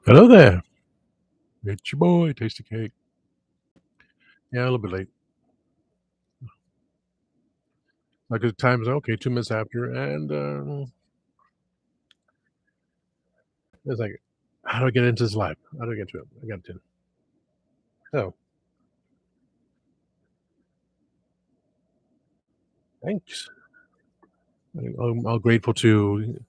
Hello there. It's your boy, Tasty Cake. Yeah, a little bit late. Like the time's okay, 2 minutes after, and it's like, how do I get into this life? How do I get to it? I got to. So, thanks. I'm all grateful to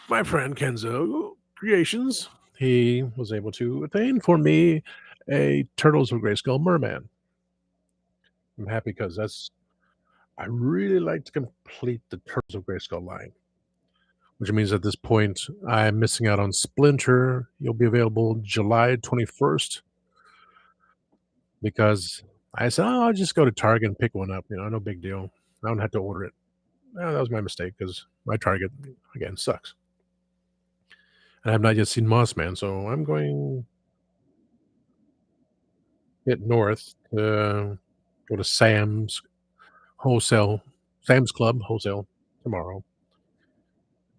my friend Kenzo Creations. He was able to attain for me a Turtles of Grayskull Merman. I'm happy because I really like to complete the Turtles of Grayskull line, which means at this point I'm missing out on Splinter. He'll be available July 21st. Because I said, "Oh, I'll just go to Target and pick one up, no big deal. I don't have to order it." Well, that was my mistake because my Target, again, sucks. And I have not yet seen Mossman, so I'm going hit north to go to Wholesale Sam's Club Wholesale tomorrow,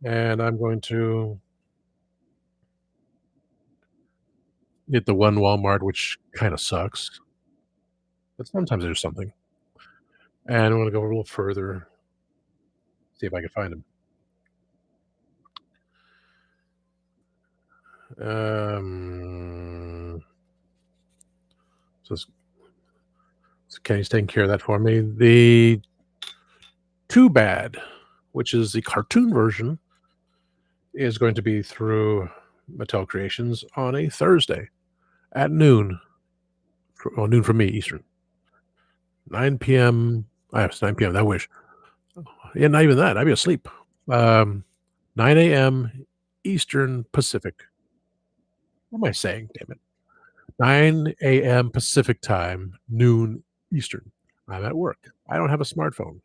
and I'm going to hit the one Walmart, which kinda sucks, but sometimes there's something. And I'm gonna go a little further, see if I can find him. So Kenny's taking care of that for me. The Too Bad, which is the cartoon version, is going to be through Mattel Creations on a Thursday at noon. Well, noon for me, Eastern. 9 PM. It's 9 PM. I wish. Yeah, not even that. I'd be asleep. Um, 9 AM Eastern Pacific. What am I saying? Damn it. 9 AM Pacific time, noon Eastern. I'm at work. I don't have a smartphone.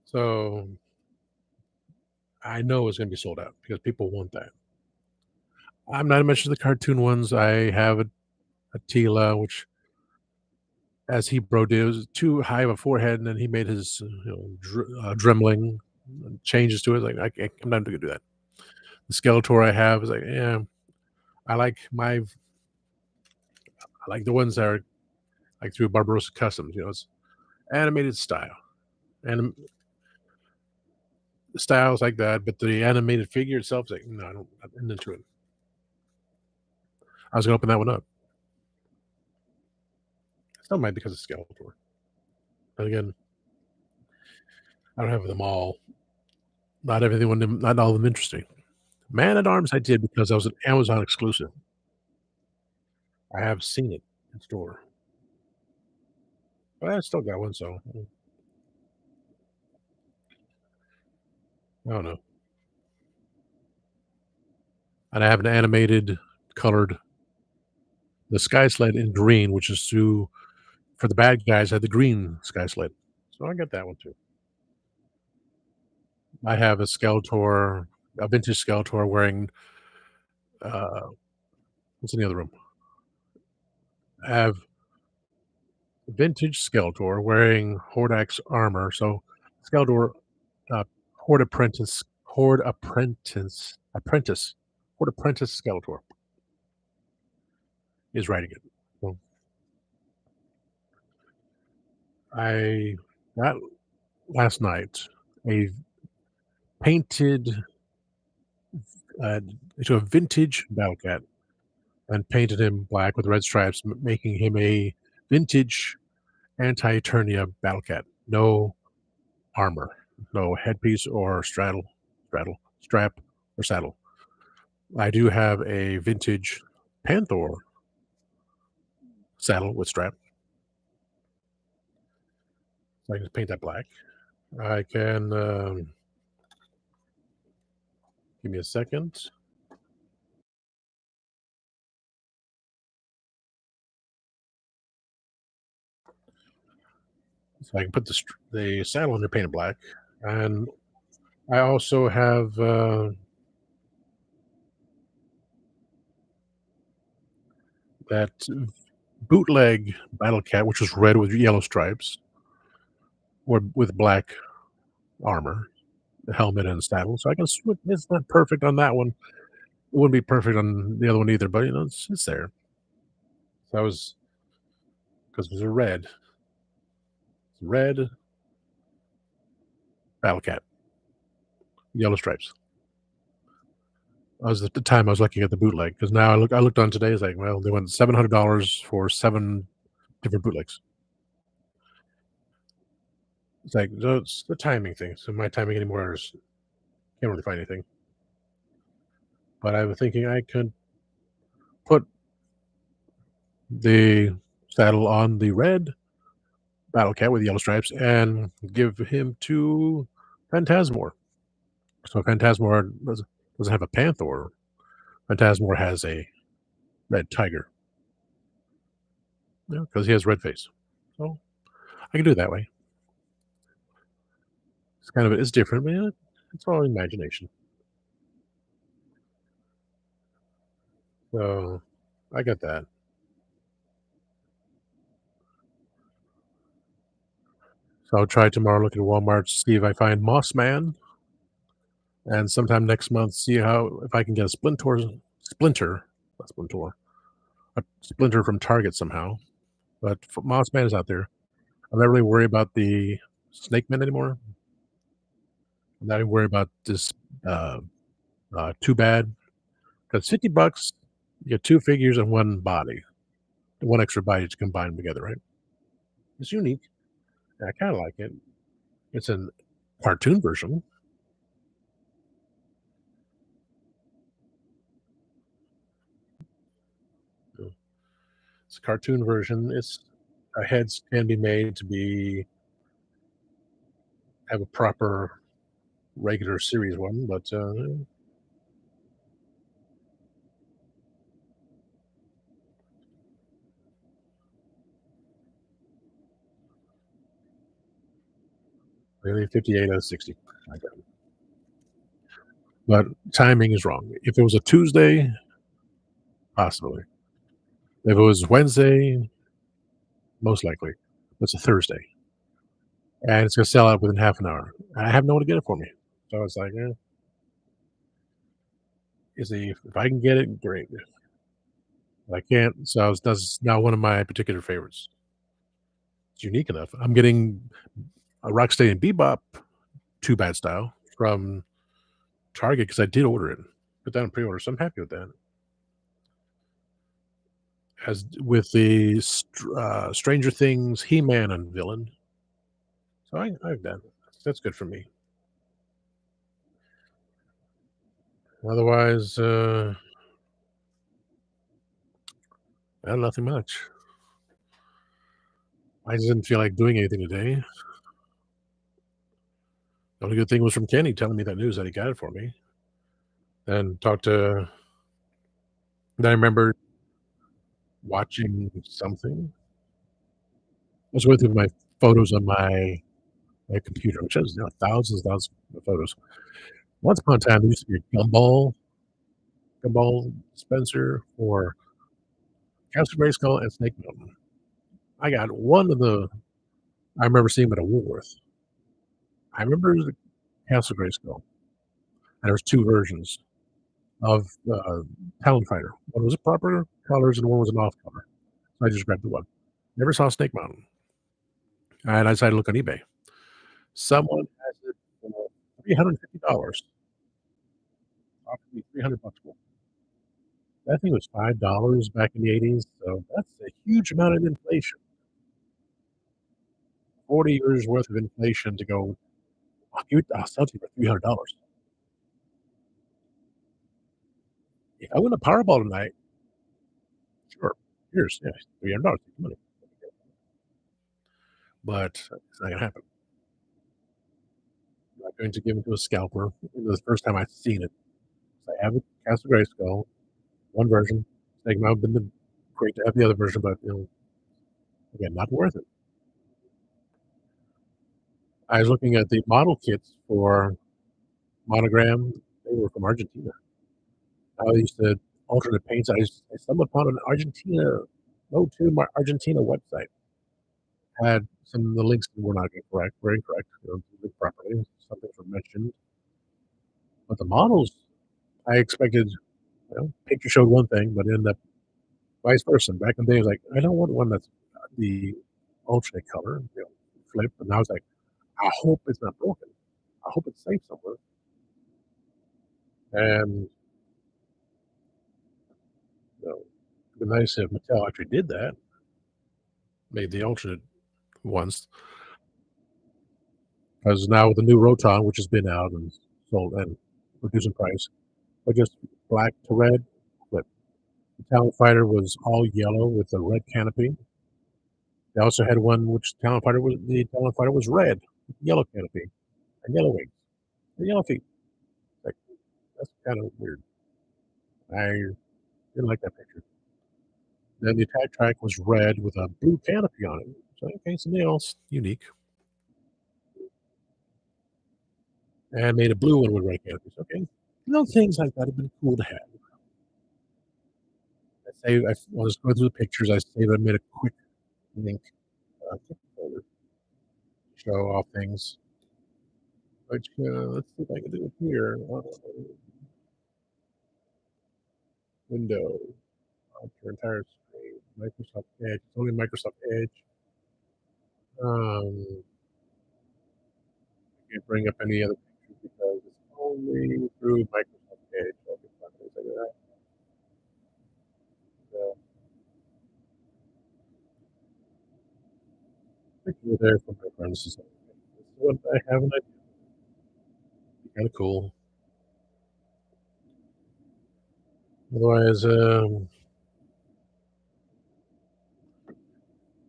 So I know it's going to be sold out because people want that. I'm not mentioning the cartoon ones. I have a Tila, which, as he bro did, was too high of a forehead, and then he made his Dremling changes to it. Like I'm not going to do that. The Skeletor I have is like, yeah, I like my, I like the ones that are like through Barbarossa Customs. It's animated style, and styles like that. But the animated figure itself is like, no, I'm into it. I was gonna open that one up. Still might because of Skeletor. But again, I don't have them all. Not all of them interesting. Man at Arms I did because I was an Amazon exclusive. I have seen it in store, but I still got one, so I don't know. And I have an animated colored the Sky Sled in green, which is for the bad guys had the green Sky Sled. So I got that one too. I have a vintage Skeletor wearing, uh, what's in the other room? I have vintage Skeletor wearing Hordak's armor. So Skeletor, uh, Horde Apprentice, Horde Apprentice, Apprentice, Horde Apprentice Skeletor is riding it. So I got last night a painted, uh, into a vintage Battle Cat and painted him black with red stripes, making him a vintage Anti-Eternia Battle Cat. No armor, no headpiece or strap, or saddle. I do have a vintage Panther saddle with strap, so I can just paint that black. I can, give me a second. So I can put the saddle under painted black, and I also have, that bootleg Battle Cat, which was red with yellow stripes or with black armor. the helmet and saddle, so I can switch. It's not perfect on that one. It wouldn't be perfect on the other one either, but it's there. So I was because it was a red Battle Cat, yellow stripes. I was at the time I was looking at the bootleg because now I looked on today. It's like, well, they went $700 for 7 different bootlegs. It's like so it's the timing thing. So my timing anymore is can't really find anything. But I was thinking I could put the saddle on the red Battle Cat with yellow stripes and give him to Phantasmor. So Phantasmor doesn't have a panther. Phantasmor has a red tiger. Yeah, because he has red face. So I can do it that way. It's different, but yeah, it's all imagination. So I got that. So I'll try tomorrow, look at Walmart, see if I find Moss Man, and sometime next month, see how if I can get a not Splinter, a Splinter from Target somehow. But Moss Man is out there. I'm not really worried about the Snake Man anymore. I'm not even worried about this uh, Too Bad because $50, you get two figures and one body, one extra body to combine them together, right? It's unique. And I kind of like it. It's a cartoon version. It's a cartoon version. It's heads can be made to be have a proper regular series one, but really 58 out of 60. I got it. But timing is wrong. If it was a Tuesday, possibly. If it was Wednesday, most likely. It's a Thursday, and it's gonna sell out within half an hour. I have no one to get it for me, so it's like, is if I can get it, great. If I can't, so that's now one of my particular favorites. It's unique enough. I'm getting a Rocksteady and Bebop 2 Bad style from Target because I did order it, put that on pre-order, so I'm happy with that. As with the Stranger Things He-Man and villain, so I've done. That's good for me. Otherwise, nothing much. I just didn't feel like doing anything today. The only good thing was from Kenny telling me that news that he got it for me, and talked to. Then I remember watching something. I was going through my photos on my computer, which has thousands and thousands of photos. Once upon a time, there used to be a Gumball Spencer for Castle Grayskull and Snake Mountain. I got one of the I remember seeing them at a Woolworth. I remember the Castle Grayskull, and there was 2 versions of, Talon Fighter. One was a proper colors and one was an off color. So I just grabbed the one. Never saw Snake Mountain, and I decided to look on eBay. Someone has it for $350, offered me $300 more. That thing was $5 back in the '80s, so that's a huge amount of inflation. 40 years worth of inflation to go, I'll sell it to you for $300. If I win a Powerball tonight, sure, here's, yeah, $300, take the money. But it's not gonna happen. I'm not going to give it to a scalper. It was the first time I've seen it. So I have a Castle Grayskull, one version. Like, it might have been great to have the other version, but, again, not worth it. I was looking at the model kits for Monogram. They were from Argentina. I used to alternate paints. I stumbled upon an Argentina website. Had some of the links that were not correct, were incorrect, properly. Some things were mentioned. But the models, I expected, picture showed one thing, but ended up vice versa. Back in the day, I was like, I don't want one that's the alternate color, flip. And now it's like, I hope it's not broken. I hope it's safe somewhere. And you know, it'd be nice if Mattel actually did that, made the alternate ones. Because now with the new Roton, which has been out and sold and reducing price, or just black to red flip. The Talon Fighter was all yellow with a red canopy. They also had one which the Talon Fighter was red with yellow canopy and yellow wings and yellow feet. Like that's kind of weird. I didn't like that picture. Then the attack track was red with a blue canopy on it. So okay, something else unique. And made a blue one with red canopies. Okay. Little things like that have been cool to have. I was going through the pictures. I saved. I made a quick link folder to show off things. Which let's see if I can do it here. Window, your entire screen. Microsoft Edge. It's only Microsoft Edge. I can't bring up any other pictures because it's only through Microsoft Edge. I can find things like that. Pictures are there from my friends. This is what I have an idea. Kind of cool. Otherwise,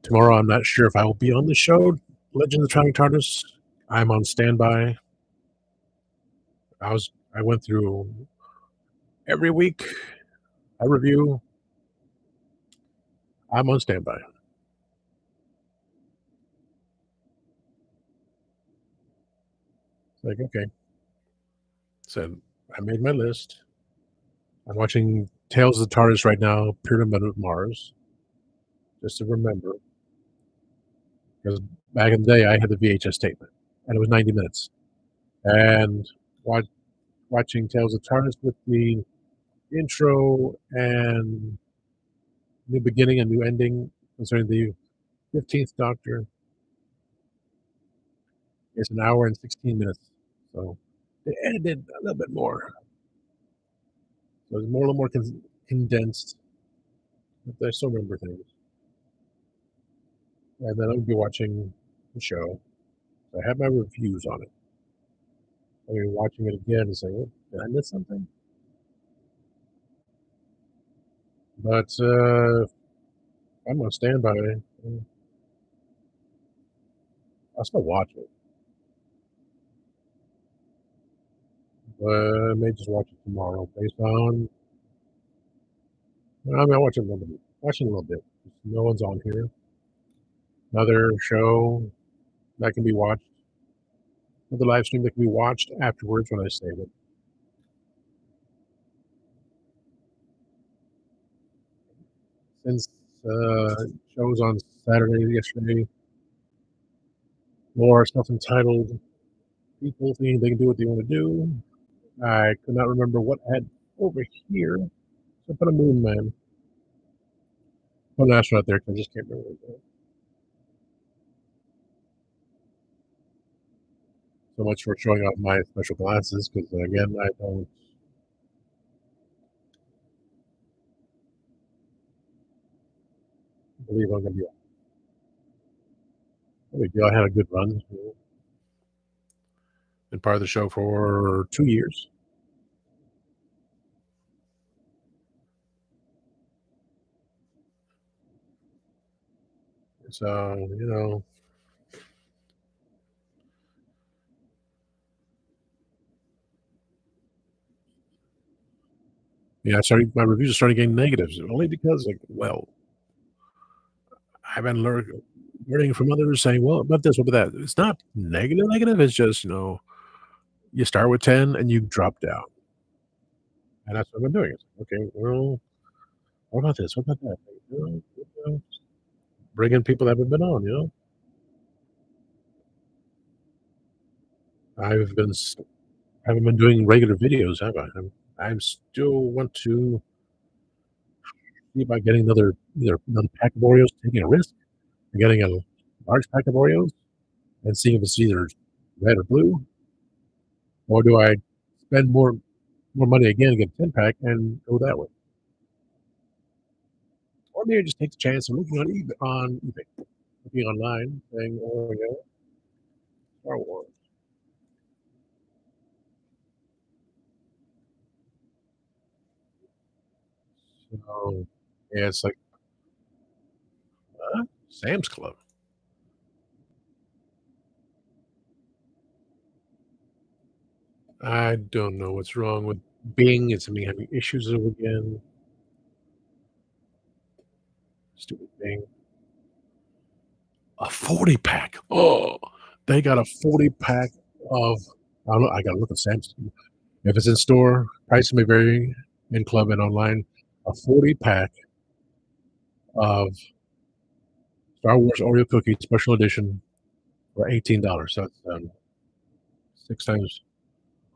tomorrow I'm not sure if I will be on the show. Legend of the Traveling TARDIS. I'm on standby. I went through every week. I review. I'm on standby. It's like okay. So I made my list. I'm watching Tales of the TARDIS right now. Pyramid of Mars. Just to remember, because back in the day I had the VHS tape, and it was 90 minutes. And watching Tales of the TARDIS with the intro and new beginning and new ending concerning the 15th Doctor is an hour and 16 minutes. So they edited a little bit more. So it's a little more condensed. But I still remember things. And then I'll be watching the show. So I have my reviews on it. I'll be watching it again and saying, oh, did I miss something? But I'm on standby. I'll still watch it. But I may just watch it tomorrow based on. I mean, I'll watch it a little bit. Watching a little bit. No one's on here. Another show that can be watched. Another live stream that can be watched afterwards when I save it. Since shows on Saturday yesterday, more stuff entitled "People Thinking They Can Do What They Want to Do." I could not remember what I had over here. So I put a moon man. Put an astronaut there because I just can't remember. So much for showing off my special glasses because again, I don't believe I'm going to be. I had a good run. Been part of the show for 2 years. So, yeah, my reviews are starting getting negatives only because, I've been learning from others saying, well, about this, what about that. It's not negative. It's just, you start with 10 and you drop down. And that's what I'm doing. It's okay, well, what about this? What about that? Bring in people that haven't been on. I've been haven't been doing regular videos, have I? I'm still want to see about getting either another pack of Oreos, taking a risk, or getting a large pack of Oreos and seeing if it's either red or blue, or do I spend more money again and get a 10 pack and go that way? Or maybe just take the chance of looking on eBay, looking online, saying Oreo, Star Wars. So yeah, it's like Sam's Club. I don't know what's wrong with Bing. It's me having issues again. Stupid Bing. A 40 pack. Oh, they got a 40 pack of. I don't know. I gotta look at Sam's. If it's in store, price may vary in club and online. A 40 pack of Star Wars Oreo cookie special edition for $18. So that's six times.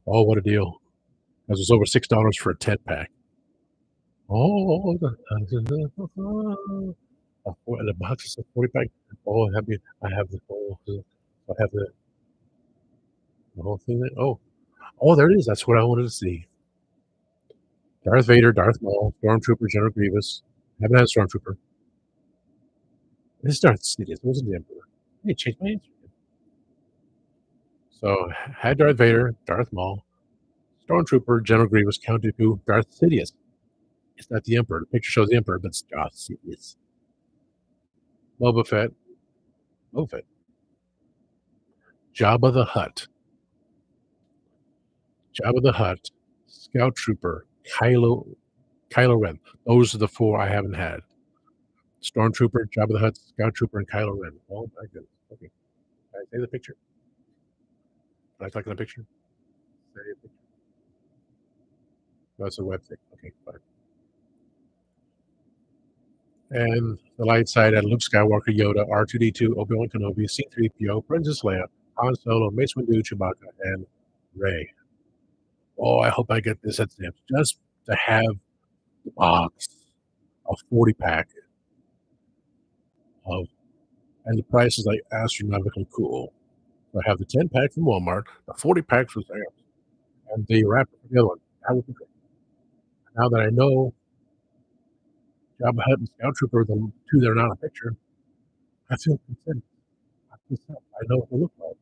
Oh, what a deal! Because it's over $6 for a 10 pack. Oh, and the box is a 40 pack. Oh, I have the whole. I have the whole thing. There. Oh, there it is. That's what I wanted to see. Darth Vader, Darth Maul, Stormtrooper, General Grievous. Haven't had a Stormtrooper. This is Darth Sidious. It wasn't the Emperor. Hey, change my answer. So had Darth Vader, Darth Maul, Stormtrooper, General Grievous, Count Dooku, Darth Sidious. It's not the Emperor. The picture shows the Emperor, but it's Darth Sidious. Boba Fett, Boba Fett, Jabba the Hutt, Jabba the Hutt, Scout Trooper, Kylo Ren. Those are the four I haven't had. Stormtrooper, Jabba the Hutt, Scout Trooper, and Kylo Ren. Oh my goodness. Okay. Can I say the picture? Can I talk in the picture? Say the picture. That's a website. Okay, fine. And the light side had Luke Skywalker, Yoda, R2D2, Obi-Wan Kenobi, C3PO, Princess Leia, Han Solo, Mace Windu, Chewbacca, and Rey. Oh, I hope I get this at Sam's just to have the box, a 40 pack of, and the price is like astronomically cool. So I have the 10 pack from Walmart, the 40 pack from Sam's, and the wrapper for the other one. That would be great. Now that I know Jabba Hutt and Scout Trooper, the two that are not in a picture, I feel content. I know what they look like.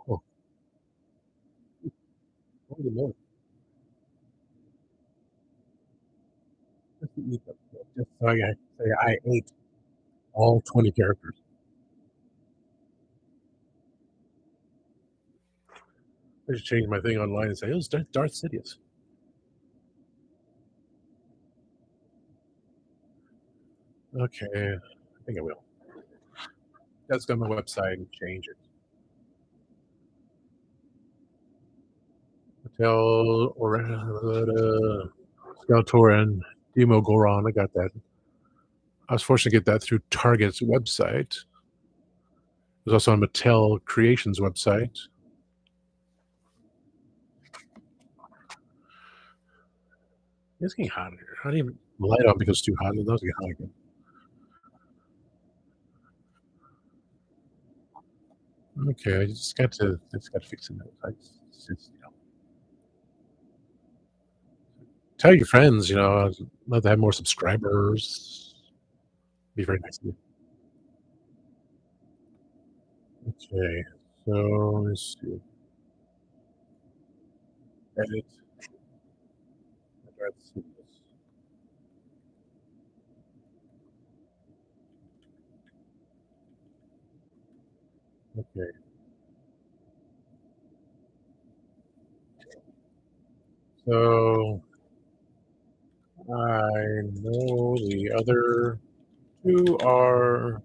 Oh, holy moly. Just to eat them. Just so I say I ate all 20 characters. I just changed my thing online and say, it was Darth Sidious. Okay, I think I will. Let's go to my website and change it. Hotel or Skeletor and Demo Goron. I got that. I was forced to get that through Target's website. It was also on Mattel Creations website. It's getting hot in here. I didn't even light on because it's too hot. It does get hot again. Okay, I just got to fix it. Tell your friends, I'd love to have more subscribers. Be very nice of you. Okay, so let's see. Edit. Let's see this. Okay. So I know the other two are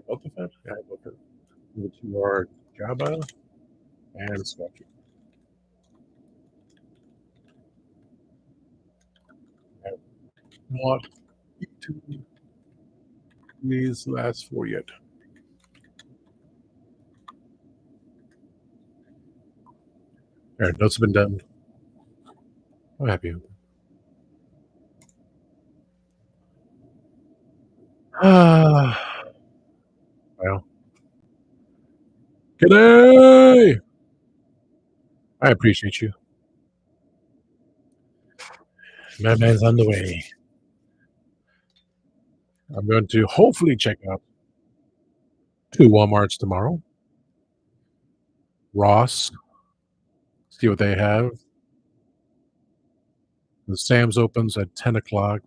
Boba Fett. Yeah, Boba Fett. The two are Jabba and Sketchy. I want to these last four yet. All right, notes have been done. I'm happy. Ah, well, good day. I appreciate you. My man's on the way. I'm going to hopefully check out two Walmarts tomorrow. Ross, see what they have. The Sam's opens at 10 o'clock.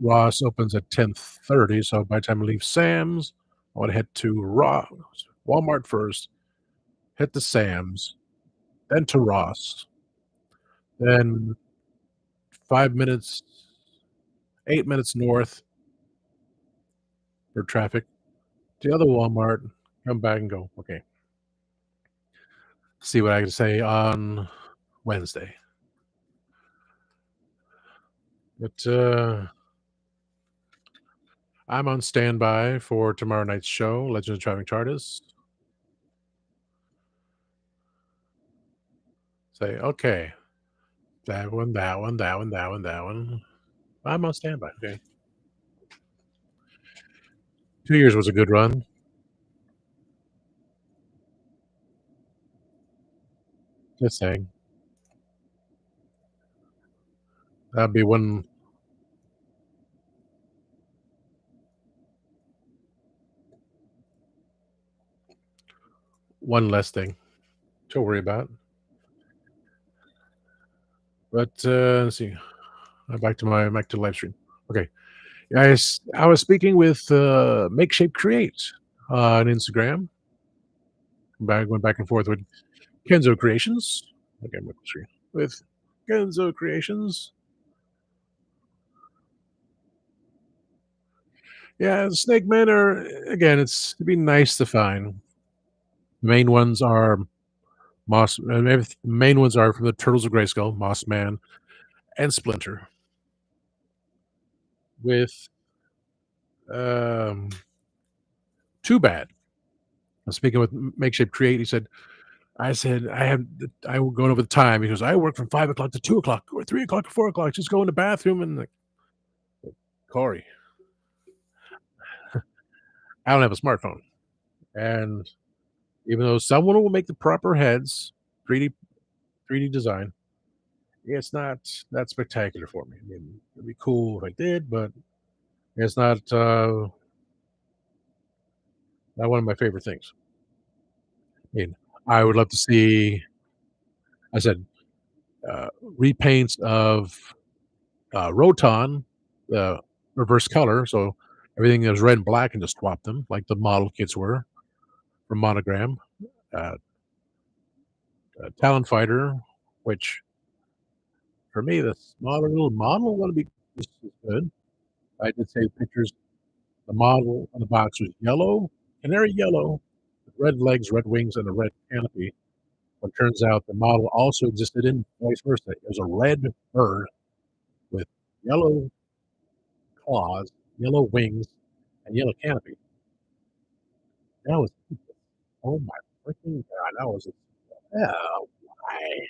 Ross opens at 10:30. So by the time I leave Sam's, I want to head to Ross, Walmart first, hit the Sam's, then to Ross, then 5 minutes, 8 minutes north for traffic. To the other Walmart, come back and go. Okay, see what I can say on Wednesday. But I'm on standby for tomorrow night's show, Legend of Driving TARDIS. Say, okay, that one, that one, that one, that one, that one. I'm on standby. Okay. 2 years was a good run. Just saying. That'd be one less thing to worry about. But let's see. Back to live stream. Okay, guys, I was speaking with Make Shape Create on Instagram. Went back and forth with Kenzo Creations. Okay, I'm screen with Kenzo Creations. Yeah, Snake Men are again. It'd be nice to find. The main ones are the main ones are from the Turtles of Grayskull, Moss Man, and Splinter. With um, Too Bad. I'm speaking with Makeshift Create. I said, I was going over the time. He goes, I work from 5 o'clock to 2 o'clock or 3 o'clock or 4 o'clock. Just go in the bathroom and like, Corey, I don't have a smartphone. And even though someone will make the proper heads, 3D design, it's not that spectacular for me. I mean, it'd be cool if I did, but it's not one of my favorite things. I mean, I would love to see. I said repaints of Roton, the reverse color, so everything that was red and black, and just swap them like the model kits were from Monogram. Uh, Talon Fighter, which for me, the smaller little model want to be just as good. I did say pictures. The model on the box was yellow, canary yellow, with red legs, red wings, and a red canopy. But it turns out the model also existed in vice versa. It was a red bird with yellow claws, yellow wings, and yellow canopy. That was, oh my freaking god, that was, oh, why?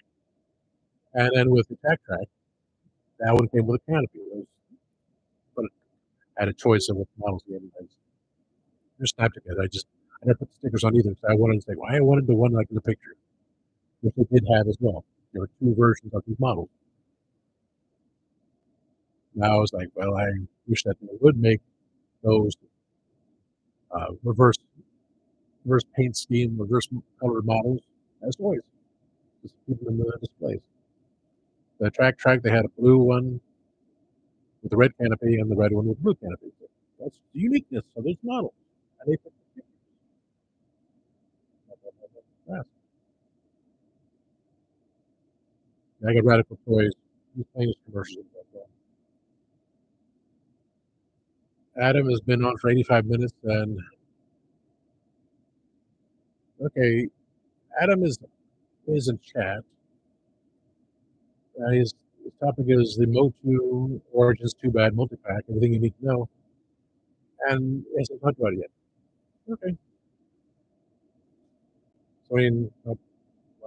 And then with the tech track, that one came with a canopy. It was, but I had a choice of what models we had. Just snapped it. I didn't put the stickers on either. So I wanted to say, well, I wanted the one like in the picture, which they did have as well. There were two versions of these models. Now I was like, well, I wish that they would make those reverse paint scheme, reverse colored models as toys. Just keep them in the displays. The track, they had a blue one with the red canopy and the red one with the blue canopy. That's the uniqueness of this model. And they put the pictures. I got Radical Toys. He's playing his commercials. Adam has been on for 85 minutes, and okay, Adam is in chat. His topic is the Motu Origins Too Bad multi-pack, everything you need to know. and it hasn't talked about it yet. Okay. So, I mean, when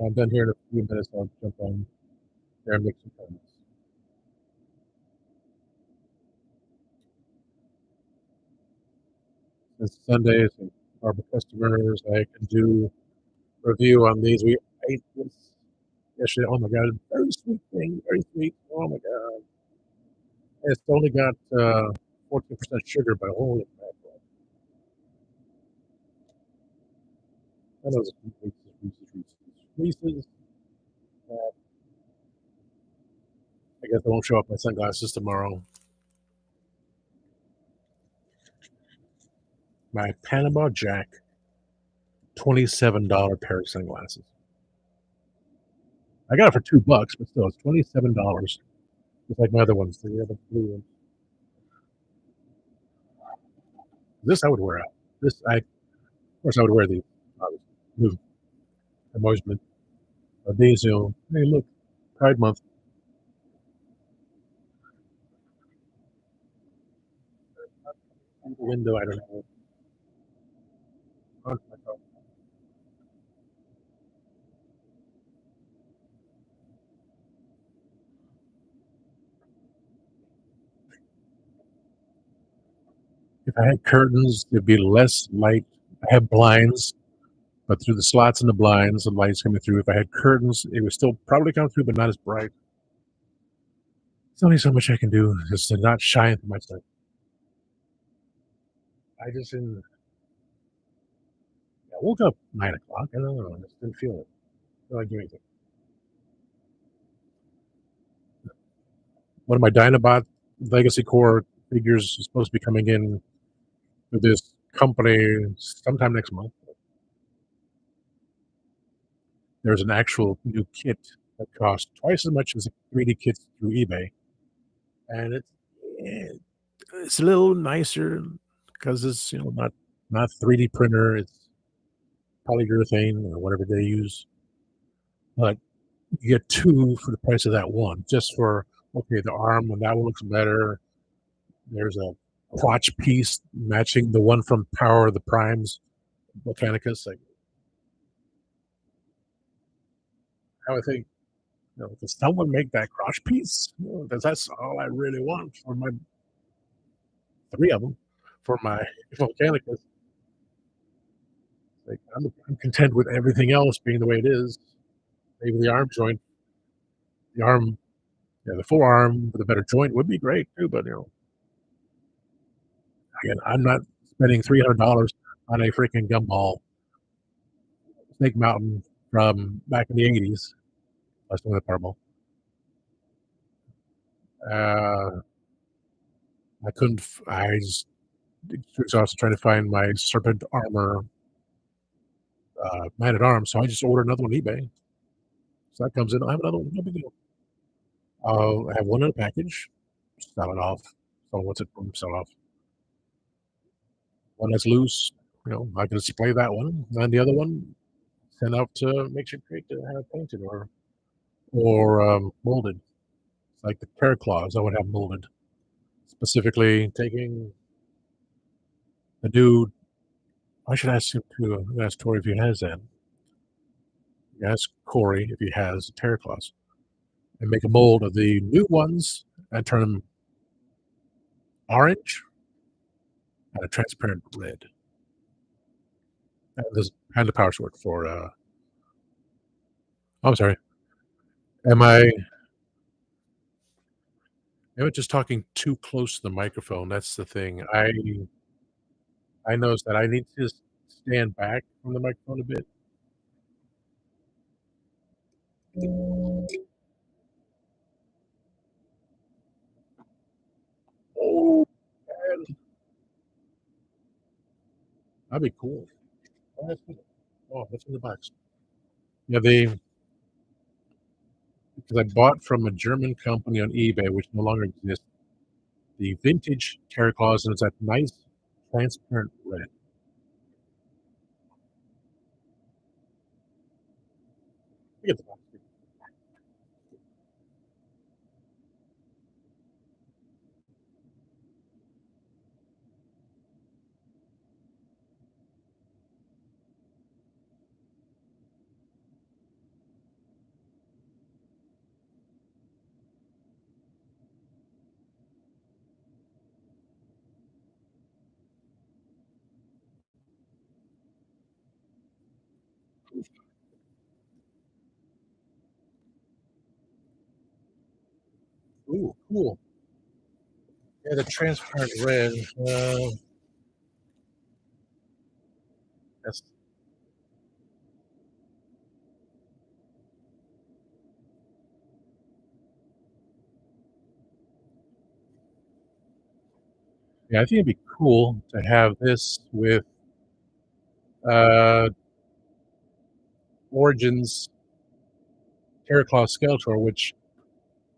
I'm done here in a few minutes, I'll jump on there and make some comments. It's Sunday, so our customers, I can do review on these. We ate this yesterday. Oh my god, very sweet thing, very sweet. Oh my god, it's only got 14% sugar, but holy mackerel! I know it's Reese's. Uh, I guess I won't show up my sunglasses tomorrow. My Panama Jack, $27 pair of sunglasses. I got it for $2, but still, it's $27. Just like my other ones, the other blue ones. This I would wear out. Of course, I would wear these. Obviously, I've always been these. Hey, look, Pride Month. The window, I don't know. If I had curtains, it'd be less light. I have blinds, but through the slots in the blinds, the light's coming through. If I had curtains, it would still probably come through, but not as bright. There's only so much I can do just to not shine for myself. I just didn't. I woke up 9 o'clock. I don't know. I just didn't feel it. Feel like doing anything. One of my Dinobot Legacy Core figures is supposed to be coming in with this company sometime next month. There's an actual new kit that costs twice as much as the 3D kits through eBay, and it's a little nicer because it's not 3D printer. It's polyurethane or whatever they use, but you get two for the price of that one. Just for okay, the arm and that one looks better. There's a crotch piece matching the one from Power of the Primes Mechanicus. Like, I would think, can someone make that crotch piece? Because that's all I really want for my three of them for my Mechanicus. Like, I'm content with everything else being the way it is. Maybe the arm joint, the arm, the forearm with a better joint would be great too. But again, I'm not spending $300 on a freaking gumball Snake Mountain from back in the '80s. That's the purple. Uh, I couldn't. I was exhausted trying to find my Serpent Armor Man at Arms, so I just ordered another one on eBay. So that comes in. I have another one. No big deal. I have one in a package. Sell it off. So what's it from? Sell it off. One that's loose. I can display that one, and the other one send out to Makeshift Crate to have it painted or molded. It's like the Terror Claws I would have molded. Specifically taking the dude. I should ask him to ask Tori if he has that. Ask Corey if he has Terror Claws. And make a mold of the new ones and turn them orange and a transparent red. And the power sword for I'm sorry. Am I just talking too close to the microphone? That's the thing. I noticed that I need to stand back from the microphone a bit. Oh, man. That'd be cool. That's in the box. Yeah, because I bought from a German company on eBay, which no longer exists, the vintage Terror Claws, and it's that nice transparent red. Look at the box. Ooh, cool. Yeah, the transparent red. That's yeah. I think it'd be cool to have this with uh, Origins Terraclaw Skeletor, which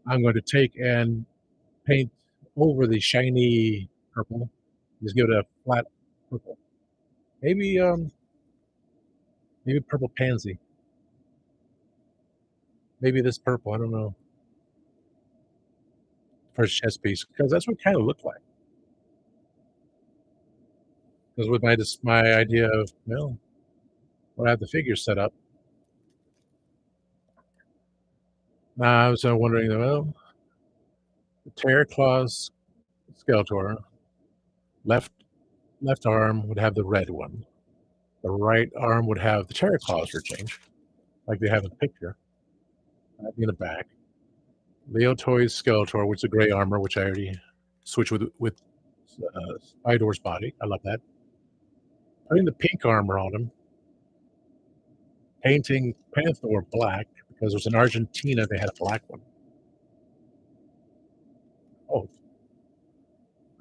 I'm going to take and paint over the shiny purple. Just give it a flat purple. Maybe maybe purple pansy. Maybe this purple. I don't know. First chest piece because that's what it kind of looked like. Because with my idea of well, when I have the figure set up, I was wondering well, the Terraclaws Skeletor left left arm would have the red one. The right arm would have the Terraclaws for change, like they have in the picture. That'd be in the back. Leo Toys Skeletor, which is a gray armor, which I already switched with Spydor's body. I love that. Putting the pink armor on him, painting Panther black because there's in Argentina they had a black one. Oh,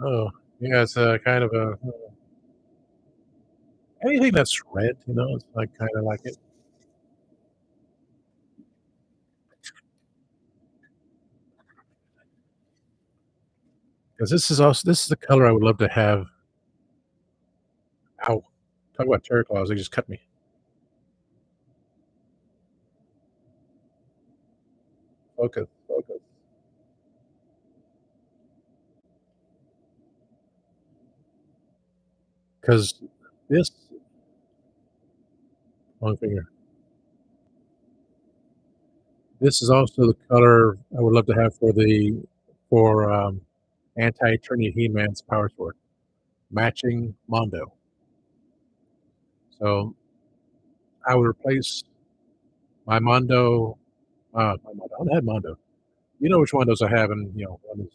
oh, yeah, it's a kind of a anything that's red, it's like kind of like it because this is the color I would love to have. Ow! Talk about terror claws. They just cut me. Focus, focus. Because this one finger. This is also the color I would love to have for anti-Eternia He-Man's Power Sword, matching Mondo. So I would replace my Mondo. My Mondo. I don't have Mondo. You know which Mondos I have, and one is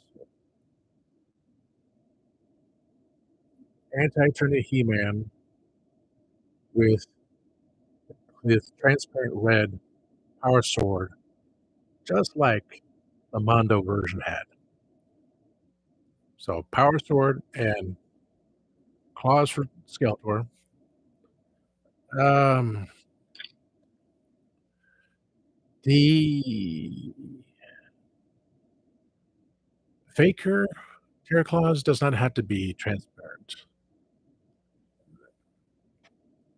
anti-Eternia He-Man with transparent red Power Sword, just like the Mondo version had. So Power Sword and claws for Skeletor. Um, the Faker Terra Claws does not have to be transparent.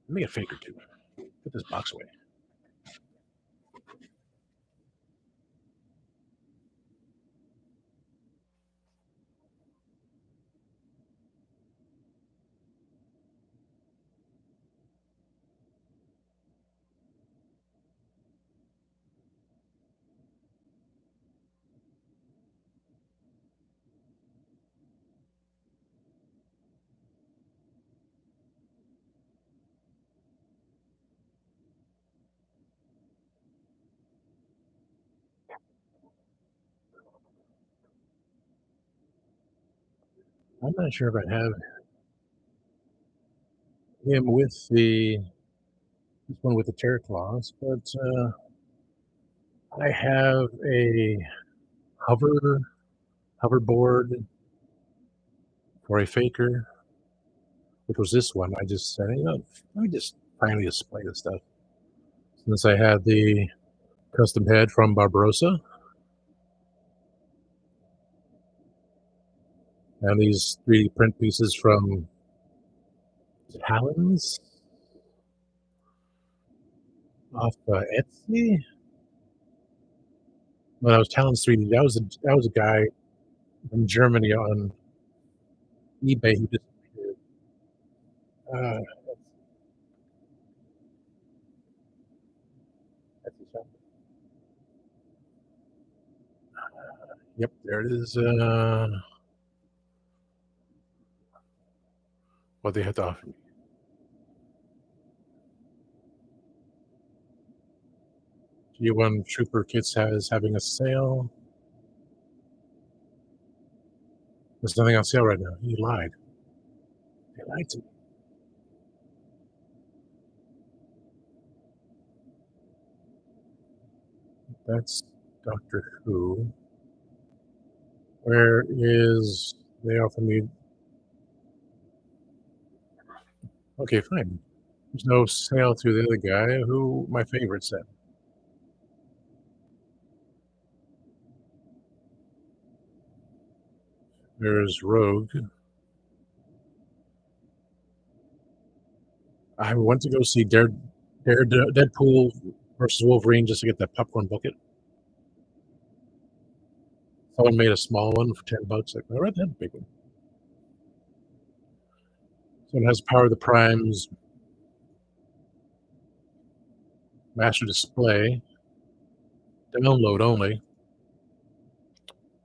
Let me get Faker too. Put this box away. I'm not sure if I have him with this one with the Terra Claws, but I have a hoverboard for a Faker, which was this one. I just said, let me just finally display this stuff. Since I had the custom head from Barbarossa and these 3D print pieces from Talons off Etsy. When I was Talons 3D, that was a guy from Germany on eBay who disappeared. Uh, Etsy shop. Yep, there it is. What they had to offer. G1 Trooper Kits is having a sale. There's nothing on sale right now. You lied. They lied to me. That's Doctor Who. Where is they offer me okay, fine. There's no sale through the other guy who my favorite said. There's Rogue. I went to go see Deadpool versus Wolverine just to get that popcorn bucket. Someone made a small one for $10. Like, I read that big one. So it has Power of the Primes, Master Display, download only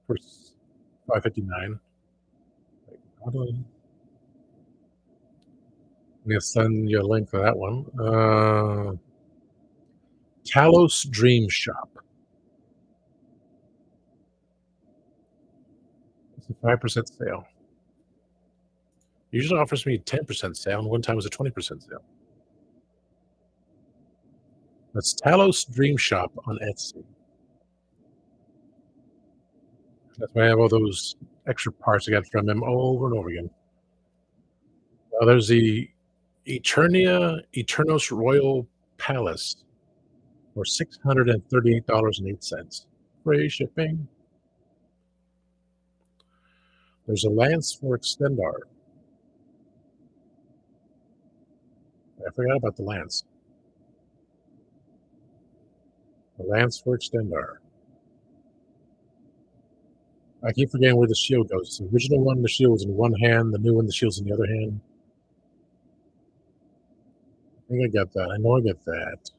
for $5.59. How do I? I'm gonna send you a link for that one. Talos Dream Shop. It's a 5% sale. Usually offers me 10% sale, and one time was a 20% sale. That's Talos Dream Shop on Etsy. That's why I have all those extra parts I got from him over and over again. There's the Eternia Eternos Royal Palace for $638.08. Free shipping. There's a lance for Extendar. I forgot about the lance. The lance for Extendar. I keep forgetting where the shield goes. The original one, the shield was in one hand. The new one, the shield's in the other hand. I think I got that. I know I got that.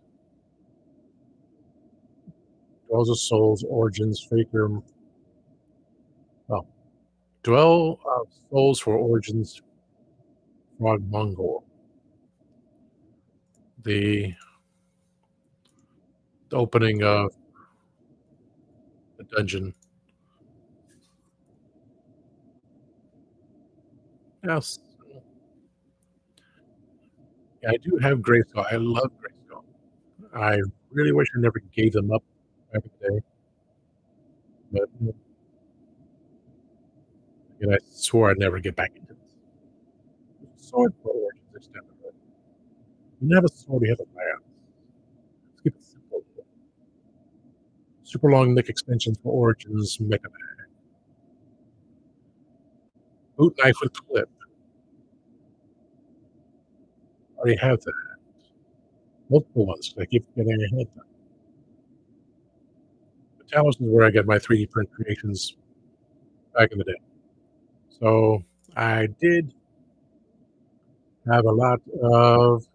Dwells of Souls, Origins, Faker. Oh. Dwell of Souls for Origins, Frog Mongol. The opening of the dungeon. Yes. I do have Grayskull. I love Grayskull. I really wish I never gave them up back in the day. But and I swore I'd never get back into this. Sword for Origins extended. You have a sword, you have a lance. Let's keep it simple. Super long neck extensions for Origins Mega Man. Boot knife with clip. I already have that. Multiple ones. I keep getting ahead. The Talos is where I get my 3D print creations back in the day. So I did have a lot of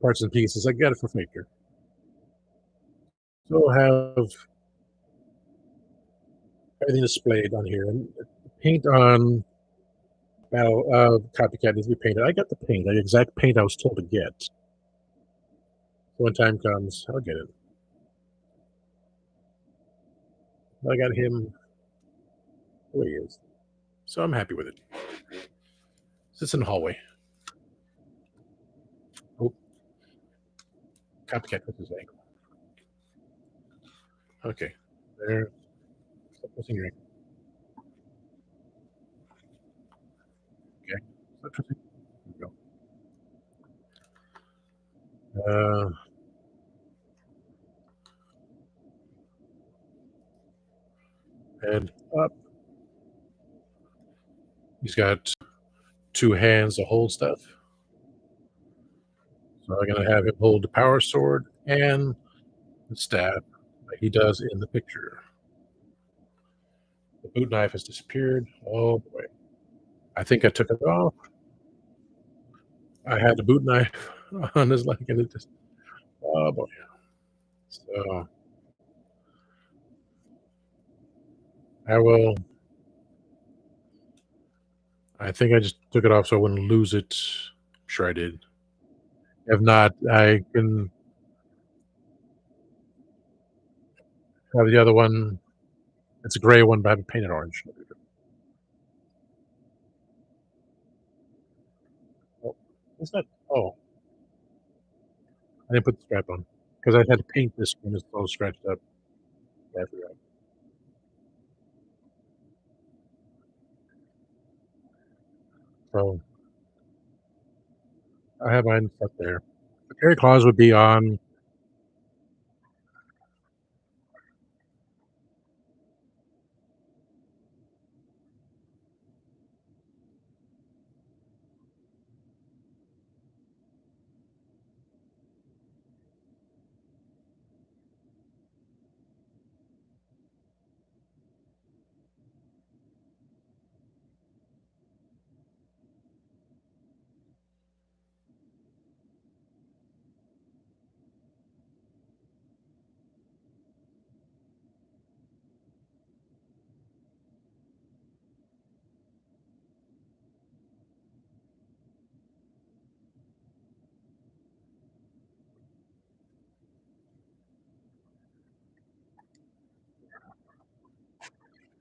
parts and pieces. I got it for Faker. So I have everything displayed on here. And the paint on Battle Copycat needs to be painted. I got the paint, the exact paint I was told to get. So when time comes, I'll get it. I got him who he is. So I'm happy with it. Sits in the hallway. Oh. Copycat with his ankle. Okay. There. Stop pressing your ankle. Okay. Stop pressing. There we go. Head up. He's got two hands to hold stuff. So I'm going to have him hold the power sword and the staff like he does in the picture. The boot knife has disappeared. Oh boy. I think I took it off. I had the boot knife on his leg and it just, oh boy. So I will, I think I just took it off so I wouldn't lose it. I'm sure I did. If not, I can have the other one It's a gray one, but I have it painted orange. Oh, is that? Oh, I didn't put the strap on because I had to paint this one. It's all scratched up. Yeah, I forgot. So I have mine up there. The Terry Claus would be on.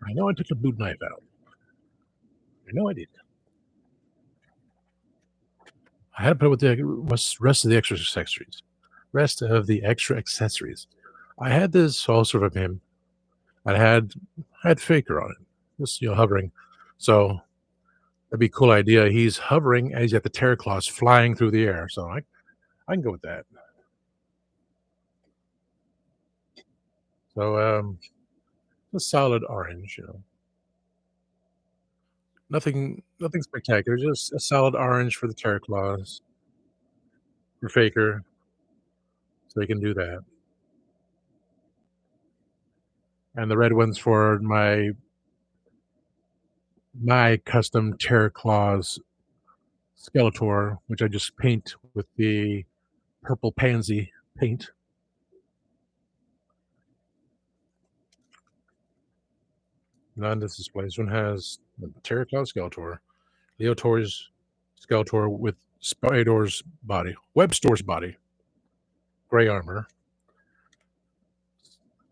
I know I took the boot knife out. I know I did. I had to put it with the rest of the extra accessories. Rest of the extra accessories. I had this also from him. I had Faker on it, just hovering. So that'd be a cool idea. He's hovering and he's got the terror claws flying through the air. So I can go with that. So a solid orange. Nothing spectacular. Just a solid orange for the terror claws for Faker, so he can do that. And the red ones for my custom terror claws Skeletor, which I just paint with the purple pansy paint. None this display. This one has the terror claw Skeletor, Leo Toys Skeletor with Spider's body, Webstor's body, gray armor,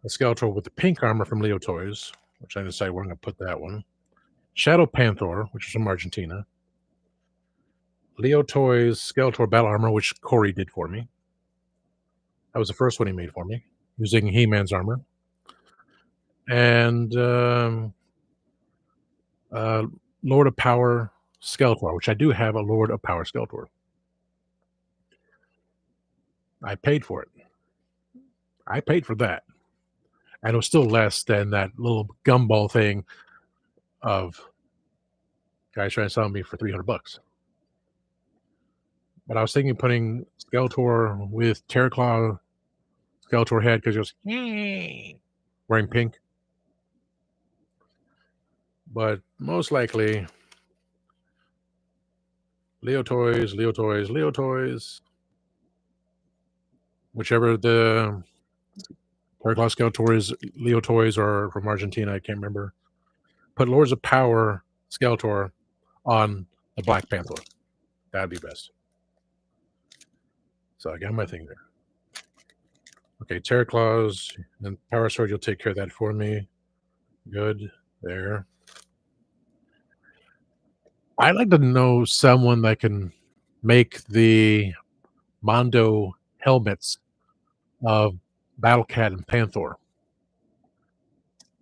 a Skeletor with the pink armor from Leo Toys, which I decided where I'm going to put that one. Shadow Panther, which is from Argentina. Leo Toys Skeletor battle armor, which Corey did for me. That was the first one he made for me, using He-Man's armor. And Lord of Power Skeletor, which I do have a Lord of Power Skeletor. I paid for it. I paid for that. And it was still less than that little gumball thing of guys trying to sell me for $300. But I was thinking of putting Skeletor with Terraclaw Skeletor head because he was wearing pink. But most likely, Leo Toys, Leo Toys, Leo Toys. Whichever the Terraclaw Skeletor is, Leo Toys or from Argentina, I can't remember. Put Lords of Power Skeletor on the Black Panther. That'd be best. So I got my thing there. Okay, Terraclaws and Power Sword, you'll take care of that for me. Good. There. I'd like to know someone that can make the Mondo helmets of Battle Cat and Panther.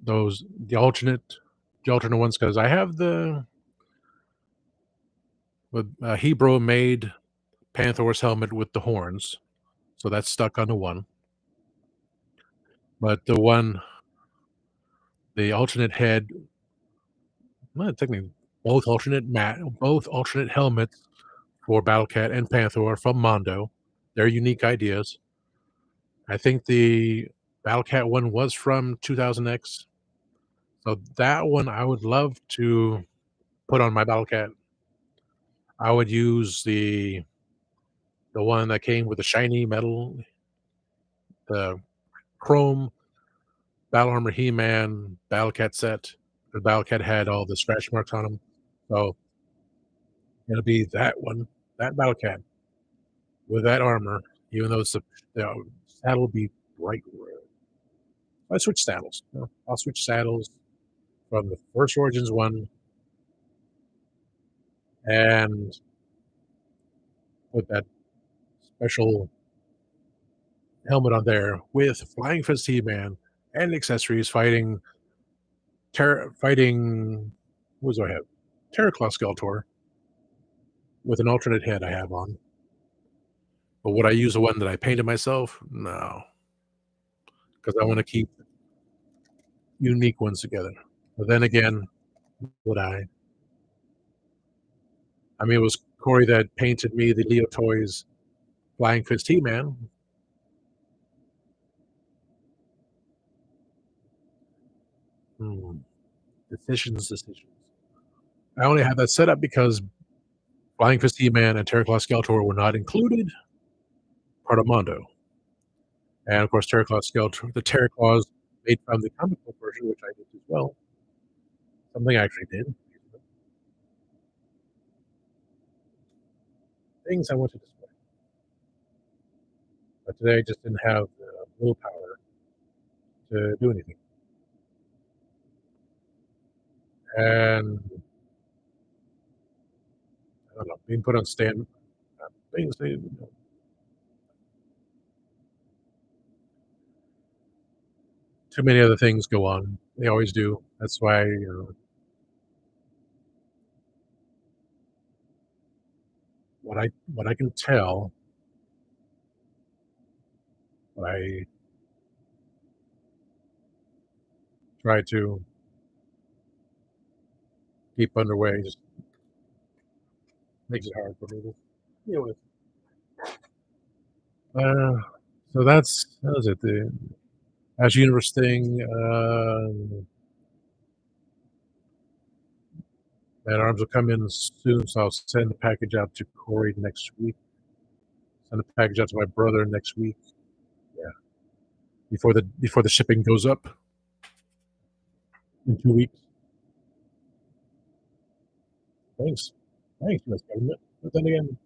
Those the alternate ones because I have the with Hebrew made Panther's helmet with the horns, so that's stuck onto one. But the alternate head, well, technically both alternate helmets for Battle Cat and Panther are from Mondo. They're unique ideas. I think the Battle Cat one was from 2000X, so that one I would love to put on my Battle Cat. I would use the one that came with the shiny metal, the chrome Battle Armor He-Man Battle Cat set. The Battle Cat had all the scratch marks on him, so it'll be that one, that Battle Cat with that armor, even though the saddle will be bright red. I switch saddles. I'll switch saddles. from the first Origins one and put that special helmet on there with Flying Fist He-Man and accessories fighting what do I have? Terraclaw Skeletor with an alternate head I have on. But would I use the one that I painted myself? No, because I want to keep unique ones together. But then again, would I? I mean, it was Corey that painted me the Leo Toys Flying Fist He-Man. Hmm. Decisions. I only had that set up because Flying Fist He-Man and Terraclaw Skeletor were not included part of Mondo. And of course, Terraclaw Skeletor, the Terraclaws made from the comic book version, which I did as well. Something I actually did. Things I want to display. But today I just didn't have the willpower to do anything. And I don't know, being put on stand, things they, too many other things go on. They always do. That's why what I can tell, I try to keep underway. Just makes it hard for me to deal with. Uh, so that was it. The Ash Universe thing. Man Arms will come in soon, so I'll send the package out to Corey next week. Send the package out to my brother next week. Yeah, before the shipping goes up in 2 weeks. Thanks, U.S. government. But then again,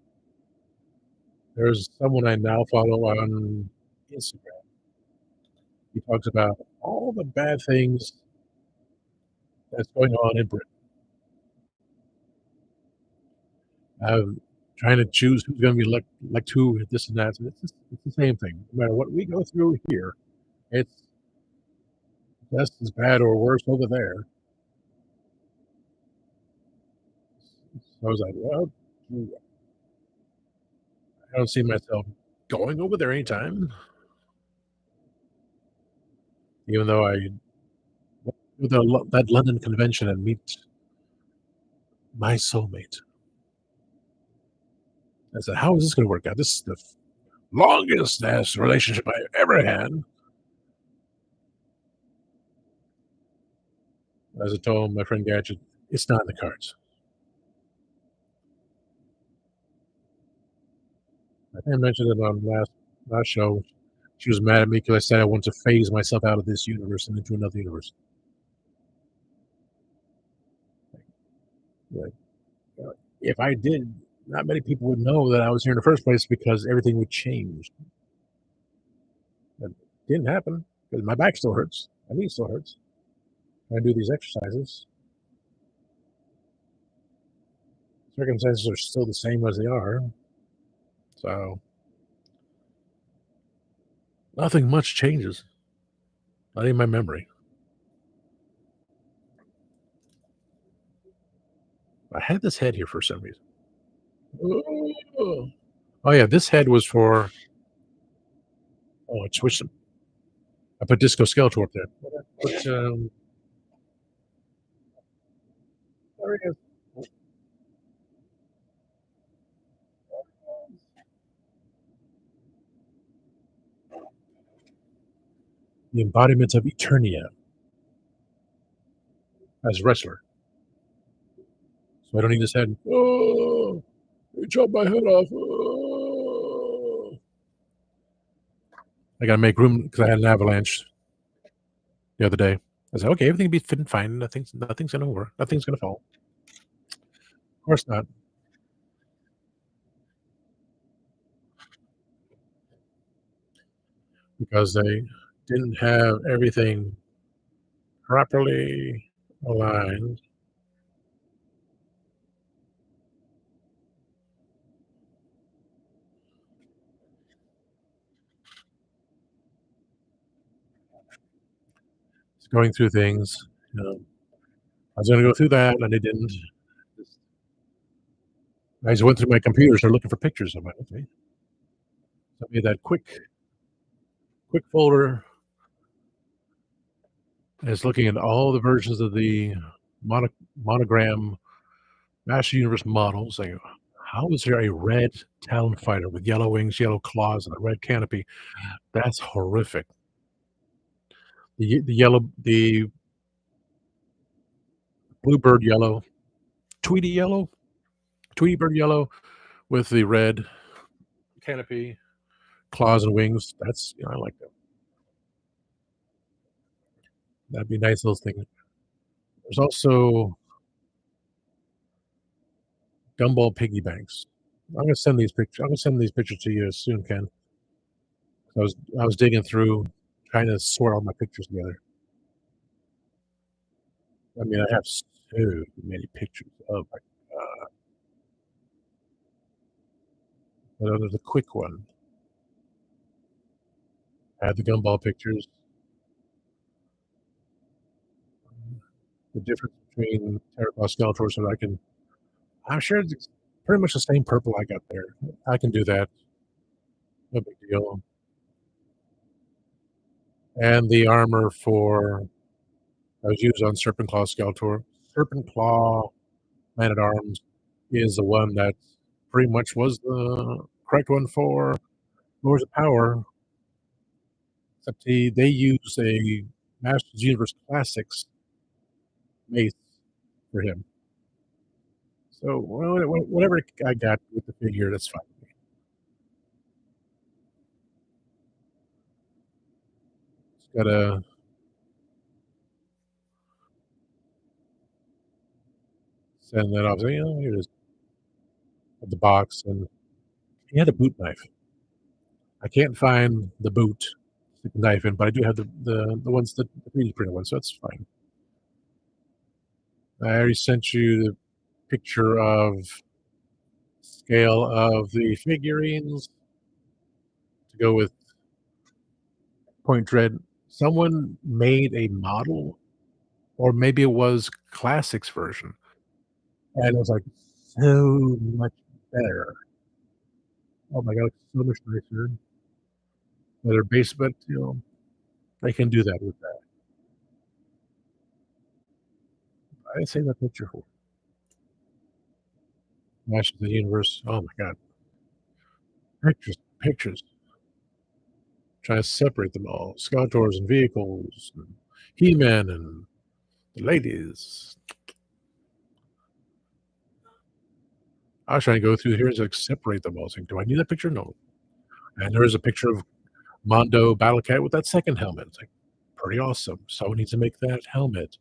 there's someone I now follow on Instagram. He talks about all the bad things that's going on in Britain. Trying to choose who's going to be like who, this and that. It's the same thing. No matter what we go through here, it's just as bad or worse over there. So I was like, well, I don't see myself going over there anytime, even though I do that London convention and meet my soulmate. I said, how is this going to work out? This is the longest ass relationship I've ever had. As I told my friend Gadget, it's not in the cards. I think I mentioned it on last show. She was mad at me because I said I wanted to phase myself out of this universe and into another universe. Like, if I did, not many people would know that I was here in the first place because everything would change. It didn't happen because my back still hurts. My knee still hurts. I do these exercises. Circumstances are still the same as they are. So nothing much changes. Not in my memory. I had this head here for some reason. Oh yeah, this head was for. Oh, I switched them. I put Disco Skeletor up there. Put, there he is. The embodiment of Eternia as a wrestler. So I don't need this head. Oh, you chopped my head off. Oh. I gotta make room because I had an avalanche the other day. I said, okay, everything will be fitting fine. Nothing's gonna work. Nothing's gonna fall. Of course not. Because they didn't have everything properly aligned. It's going through things. You know, I was gonna go through that, and I didn't. Just I just went through my computer, started looking for pictures. I'm like, "Okay." So I made that quick folder, and it's looking at all the versions of the mono monogram Master Universe models. I go, "How is there a red Talon fighter with yellow wings, yellow claws, and a red canopy? That's horrific." The bluebird yellow, Tweety yellow, Tweety bird yellow with the red canopy, claws and wings. That's I like that. That'd be a nice little thing. There's also gumball piggy banks. I'm gonna send these pictures to you as soon, Ken. I was digging through, trying to sort all my pictures together. I mean, I have so many pictures. Oh my god. But there's a quick one. I have the gumball pictures. The difference between Terracotta Skeletors that I'm sure it's pretty much the same purple I got there. I can do that. No big deal. And the armor for that was used on Serpent Claw Skeletor. Serpent Claw Man at Arms is the one that pretty much was the correct one for Lords of Power, except they use a Masters Universe Classics mace for him. So whatever I got with the figure, that's fine. Just gotta send that off. So, here it is at the box, and he had a boot knife. I can't find the boot to stick the knife in, but I do have the ones that the 3D printed ones, so that's fine. I already sent you the picture of scale of the figurines to go with Point Dread. Someone made a model, or maybe it was Classics version, and it was like so much better. Oh my god, it's so much nicer. Better base, but they can do that with that. I didn't save that picture for Masters of the Universe. Oh my god, pictures, pictures. Trying to separate them all. Scoutors and vehicles, and He-Man and the ladies. I was trying to go through here and like separate them all. Saying, do I need that picture? No. And there is a picture of Mondo Battle Cat with that second helmet. It's like pretty awesome. Someone needs to make that helmet.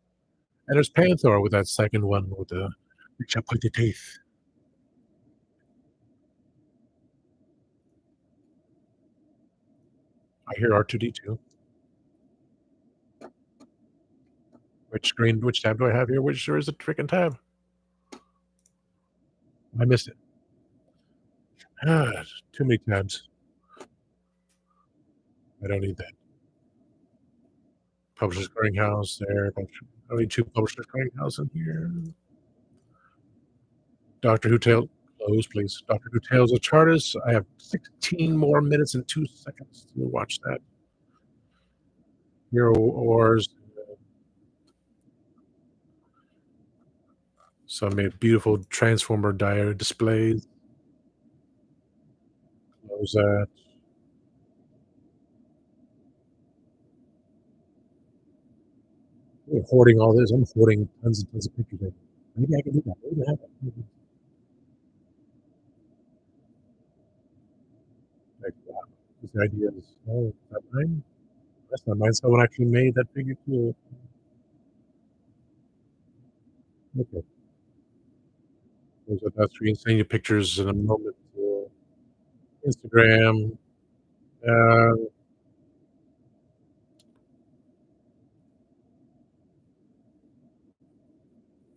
And there's Panther with that second one with the big pointed teeth. I hear R2D2. Which tab do I have here? Which there is a freaking tab? I missed it. Ah, too many tabs. I don't need that. Publishers Clearinghouse there. I need two Publishers Clearinghouse in here. Doctor Who Tales. Close, please. Doctor Who Tales of Chartis. I have 16 more minutes and 2 seconds to watch that. Hero Wars. Some beautiful Transformer diode displays. Close that. I'm hoarding all this. I'm hoarding tons and tons of pictures. Maybe I can do that. Maybe I have that. Like, wow. This idea is, oh, is that mine? That's not mine. Someone actually made that figure too. Okay. There's about 3 insane pictures in a moment. Instagram. Uh,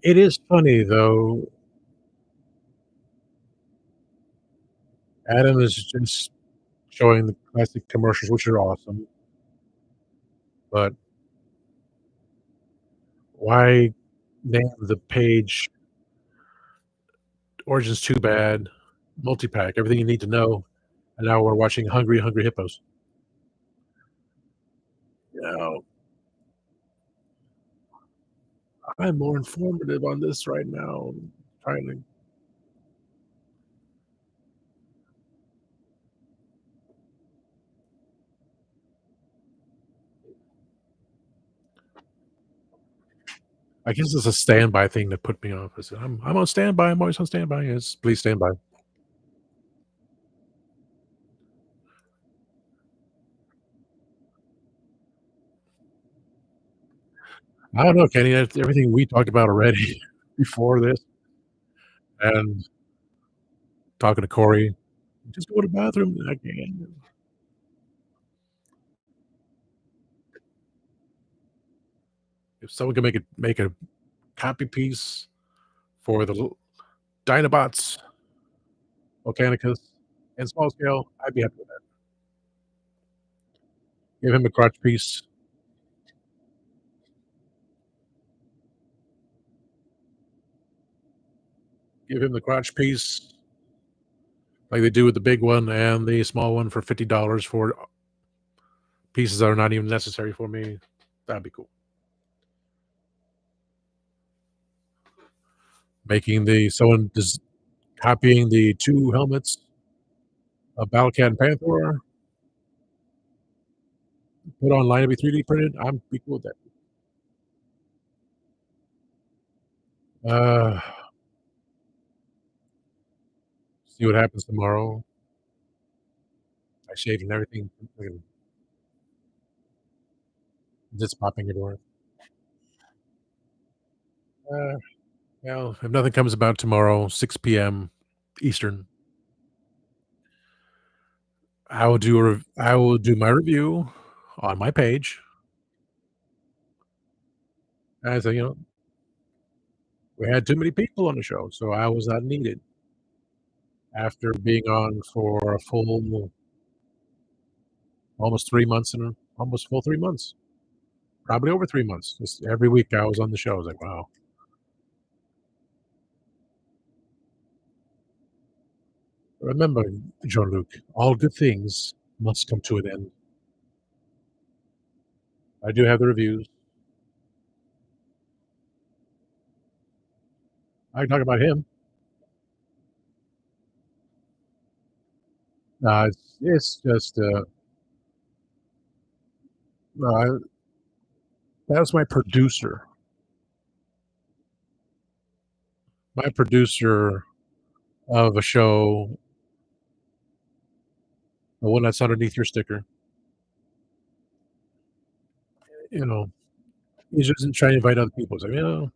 It is funny though. Adam is just showing the classic commercials, which are awesome, but why name the page "Origins Too Bad" multi-pack, everything you need to know, and now we're watching Hungry Hungry Hippos. You know, I'm more informative on this right now. Trying to I guess it's a standby thing that put me off. I said, I'm on standby. I'm always on standby. Yes, please stand by. I don't know, Kenny. That's everything we talked about already before this, and talking to Corey. Just go to the bathroom. I can. If someone can make a copy piece for the Dinobots, Volcanicus, and small scale, I'd be happy with that. Give him a crotch piece. Give him the crotch piece like they do with the big one and the small one for $50 for pieces that are not even necessary for me. That'd be cool. Making the someone just copying the two helmets of Battlecat and Panther, put online to be 3D printed. I'm be cool with that. Uh, see what happens tomorrow. I shaved and everything. Just popping everywhere. Uh, well, if nothing comes about tomorrow, 6 p.m. Eastern, I will do my review on my page. As you know, we had too many people on the show, so I was not needed. After being on for a full almost 3 months and almost full 3 months, probably over 3 months. Just every week I was on the show. I was like, wow. Remember, Jean Luc, all good things must come to an end. I do have the reviews. I can talk about him. It's just uh, that was my producer of a show, the one that's underneath your sticker. You know, he just isn't trying to invite other people. It's like, and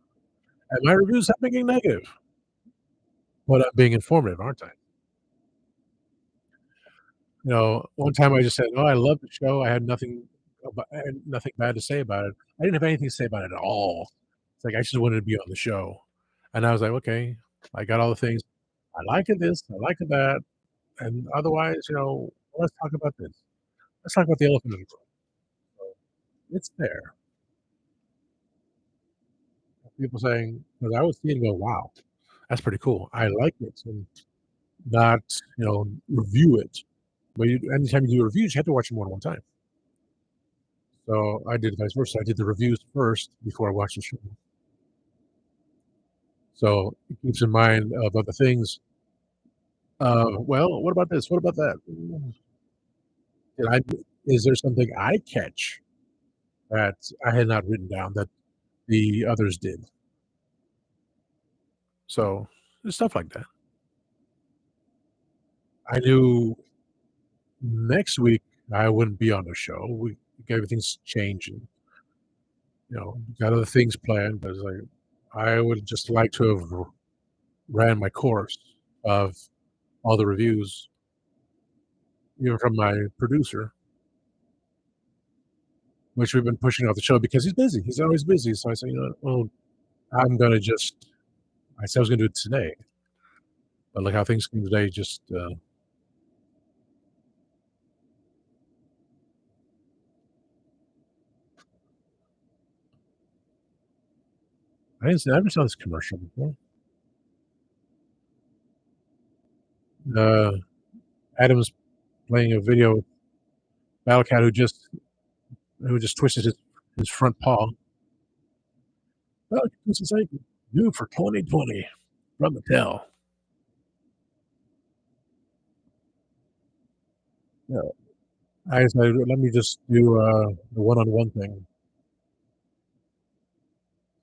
my reviews have been negative, but I'm being informative, aren't I? One time I just said, "Oh, I love the show. I had nothing bad to say about it. I didn't have anything to say about it at all. It's like I just wanted to be on the show." And I was like, "Okay, I got all the things. I like it this, I like it that, and otherwise, let's talk about this. Let's talk about the elephant in the room." So it's there. People saying, because I was seeing go, "Wow, that's pretty cool. I like it," and not, review it. But anytime you do reviews, you have to watch them more than one time. So I did vice versa. I did the reviews first before I watched the show. So it keeps in mind of other things. Well, what about this? What about that? Did I is there something I catch that I had not written down that the others did? So stuff like that. I knew next week I wouldn't be on the show. Everything's changing. Got other things planned, but it's like I would just like to have ran my course of all the reviews, even from my producer, which we've been pushing off the show because he's busy. He's always busy. So I say, well, I'm gonna just I said I was gonna do it today, but look how things came today, just, I never saw this commercial before. Uh, Adam's playing a video with Battle Cat who just twisted his front paw. "Well, this is like new for 2020 from Mattel." Yeah. I said, "Let me just do, the one-on-one thing.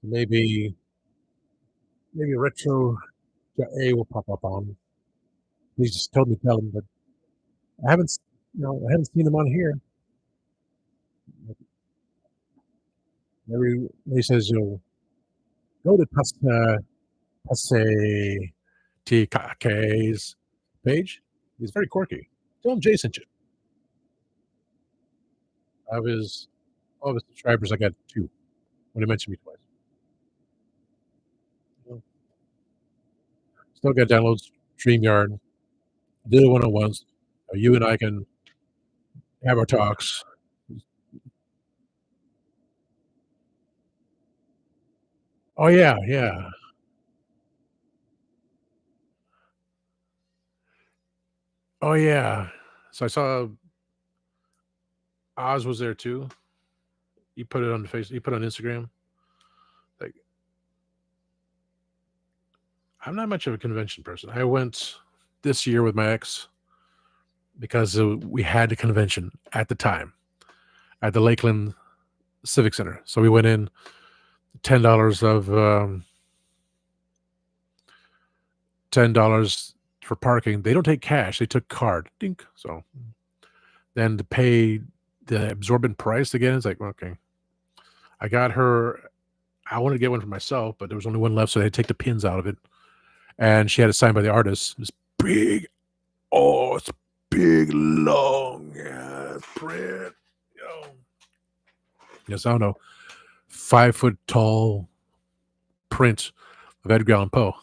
Maybe Retro A will pop up on." He just told me tell him, but I haven't s I haven't seen him on here. Maybe he says, "Go to Tase TK's page." He's very quirky. Tell him Jason sent you. Of his all of his subscribers, I got 2 when he mentioned me twice. So, still got downloads StreamYard, did it one-on-ones. You and I can have our talks. Oh, yeah, yeah. Oh, yeah. So I saw Oz was there too. He put it on Instagram. Like, I'm not much of a convention person. I went this year with my ex because, we had a convention at the time at the Lakeland Civic Center. So we went in, $10 of, $10 for parking. They don't take cash, they took card. Dink. So then to pay the absorbent price again, it's like, okay. I got her I wanted to get one for myself, but there was only one left, so they had to take the pins out of it, and she had it signed by the artist. This big, oh, it's big, long ass print. Yo. Yes, I don't know, 5 foot tall print of Edgar Allan Poe.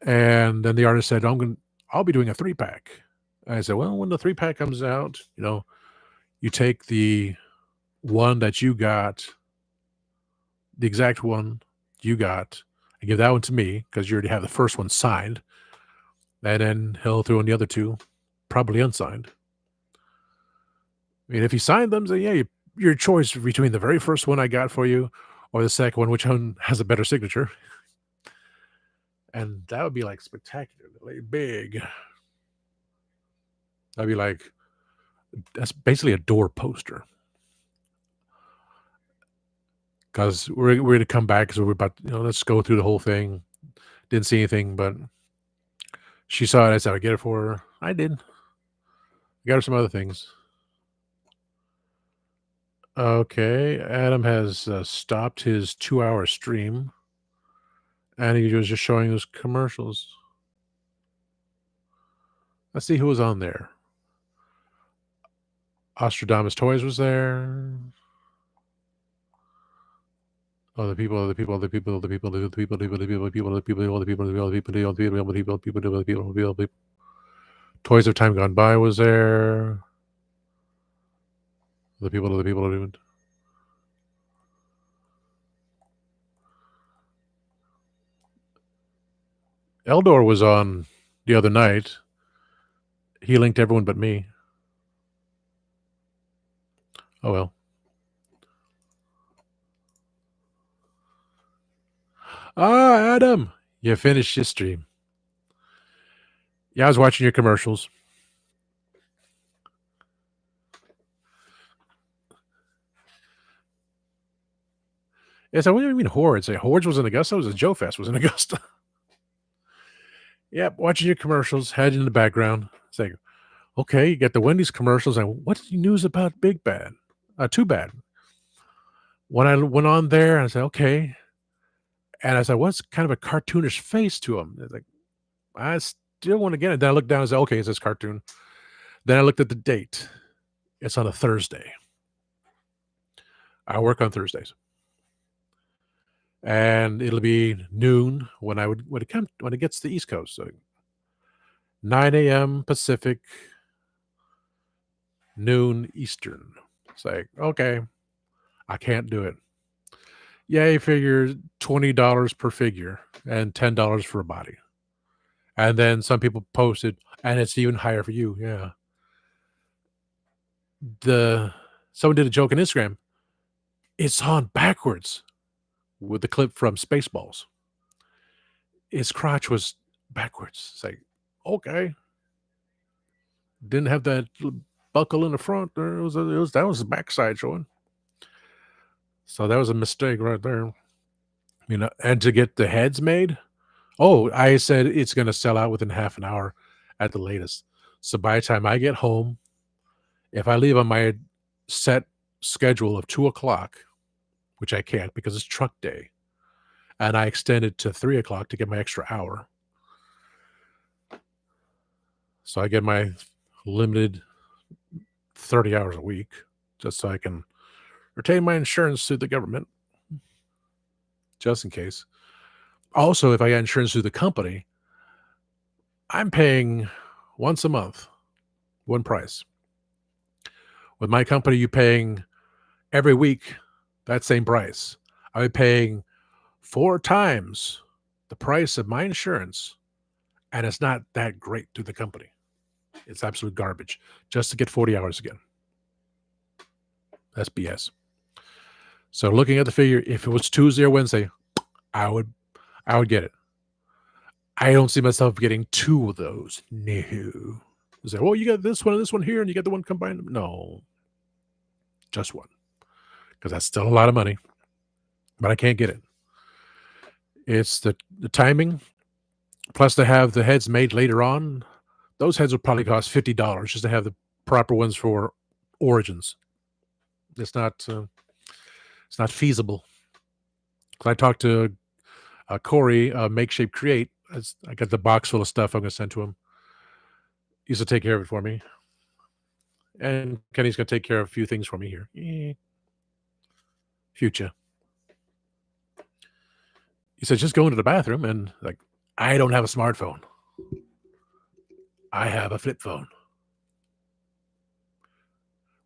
And then the artist said, I'll be doing a 3-pack. I said, well, when the 3-pack comes out, you take the one that you got, the exact one you got, and give that one to me because you already have the first one signed. And then he'll throw in the other 2, probably unsigned. I mean, if he signed them, then yeah, your choice between the very first one I got for you or the second one, which one has a better signature. And that would be like spectacularly big. That'd be like, that's basically a door poster. Because we're going to come back because we're about, let's go through the whole thing. Didn't see anything, but she saw it. I said, I get it for her. I did. I got her some other things. Okay, Adam has stopped his 2-hour stream, and he was just showing us commercials. Let's see who was on there. Ostradamus Toys was there. Oh, the people, the people, the people, the people, the people, the people, the people, the people, the people, the people, the people, the people, the people, the people, the people, the people, the people. Toys of Time Gone By was there. The people, the people, the people. Eldor was on the other night. He linked everyone but me. Oh well. Ah, Adam, you finished your stream. Yeah, I was watching your commercials. Yeah, so what do you mean Hordes? Like, Hordes was in Augusta? Was it Joe Fest was in Augusta? Yep, watching your commercials, had in the background. It's like, okay, you get the Wendy's commercials, and what's the news about Big Bad? Too Bad. When I went on there, I said, okay. And I said, what's kind of a cartoonish face to him? It's like, I still want to get it. Then I looked down and said, okay, it's this cartoon. Then I looked at the date. It's on a Thursday. I work on Thursdays. and it'll be noon when it gets to the East Coast. So 9 a.m. Pacific, noon Eastern. It's like, okay, I can't do it. Yeah, you figure $20 per figure and $10 for a body. And then some people posted, and it's even higher for you. Yeah. Someone did a joke on Instagram. It's on backwards with the clip from Spaceballs. His crotch was backwards. It's like, okay. Didn't have that buckle in the front. That was the backside showing. So that was a mistake right there. And to get the heads made, I said it's going to sell out within half an hour at the latest. So by the time I get home, if I leave on my set schedule of 2:00, which I can't because it's truck day, and I extend it to 3:00 to get my extra hour. So I get my limited 30 hours a week just so I can retain my insurance through the government, just in case. Also, if I got insurance through the company, I'm paying once a month, one price. With my company, you're paying every week that same price. I'm paying 4 times the price of my insurance, and it's not that great through the company. It's absolute garbage just to get 40 hours again. That's BS. So looking at the figure, if it was Tuesday or Wednesday, I would get it. I don't see myself getting 2 of those. No. Say, well, you got this one and this one here, and you got the one combined. No, just one, because that's still a lot of money, but I can't get it. It's the timing, plus to have the heads made later on. Those heads will probably cost $50 just to have the proper ones for Origins. It's not feasible. Because I talked to Corey, Make Shape Create. I got the box full of stuff I'm going to send to him. He's to take care of it for me. And Kenny's going to take care of a few things for me here. Future. He said, just go into the bathroom, and like, I don't have a smartphone. I have a flip phone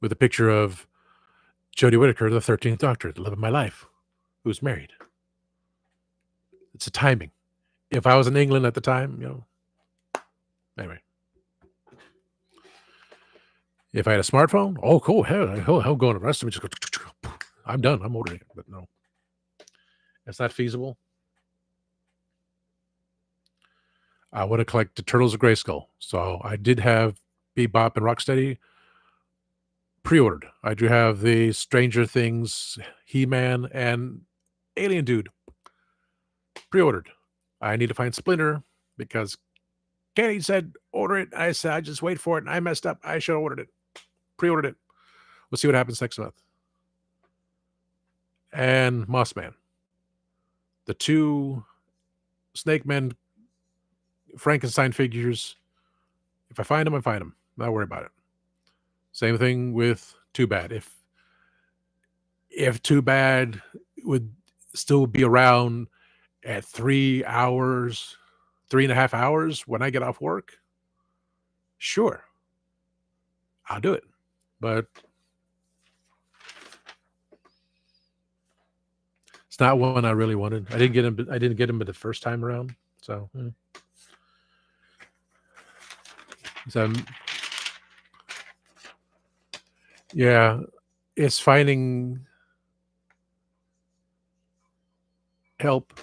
with a picture of Jodie Whittaker, the 13th Doctor, the love of my life, who's married. It's a timing. If I was in England at the time, anyway. If I had a smartphone, cool. He'll go in the rest of me. Just go. I'm done. I'm ordering it. But no, it's not feasible. I want to collect the Turtles of Grayskull. So I did have Bebop and Rocksteady pre-ordered. I do have the Stranger Things, He-Man, and Alien Dude pre-ordered. I need to find Splinter because Kenny said order it. I said I just wait for it, and I messed up. I should have ordered it. Pre-ordered it. We'll see what happens next month. And Mossman. The 2 Snake Men Frankenstein figures. If I find them, I find them. Not worry about it. Same thing with Too Bad. If Too Bad would still be around at 3 hours, 3.5 hours when I get off work, sure, I'll do it. But it's not one I really wanted. I didn't get him the first time around. So, yeah, it's finding help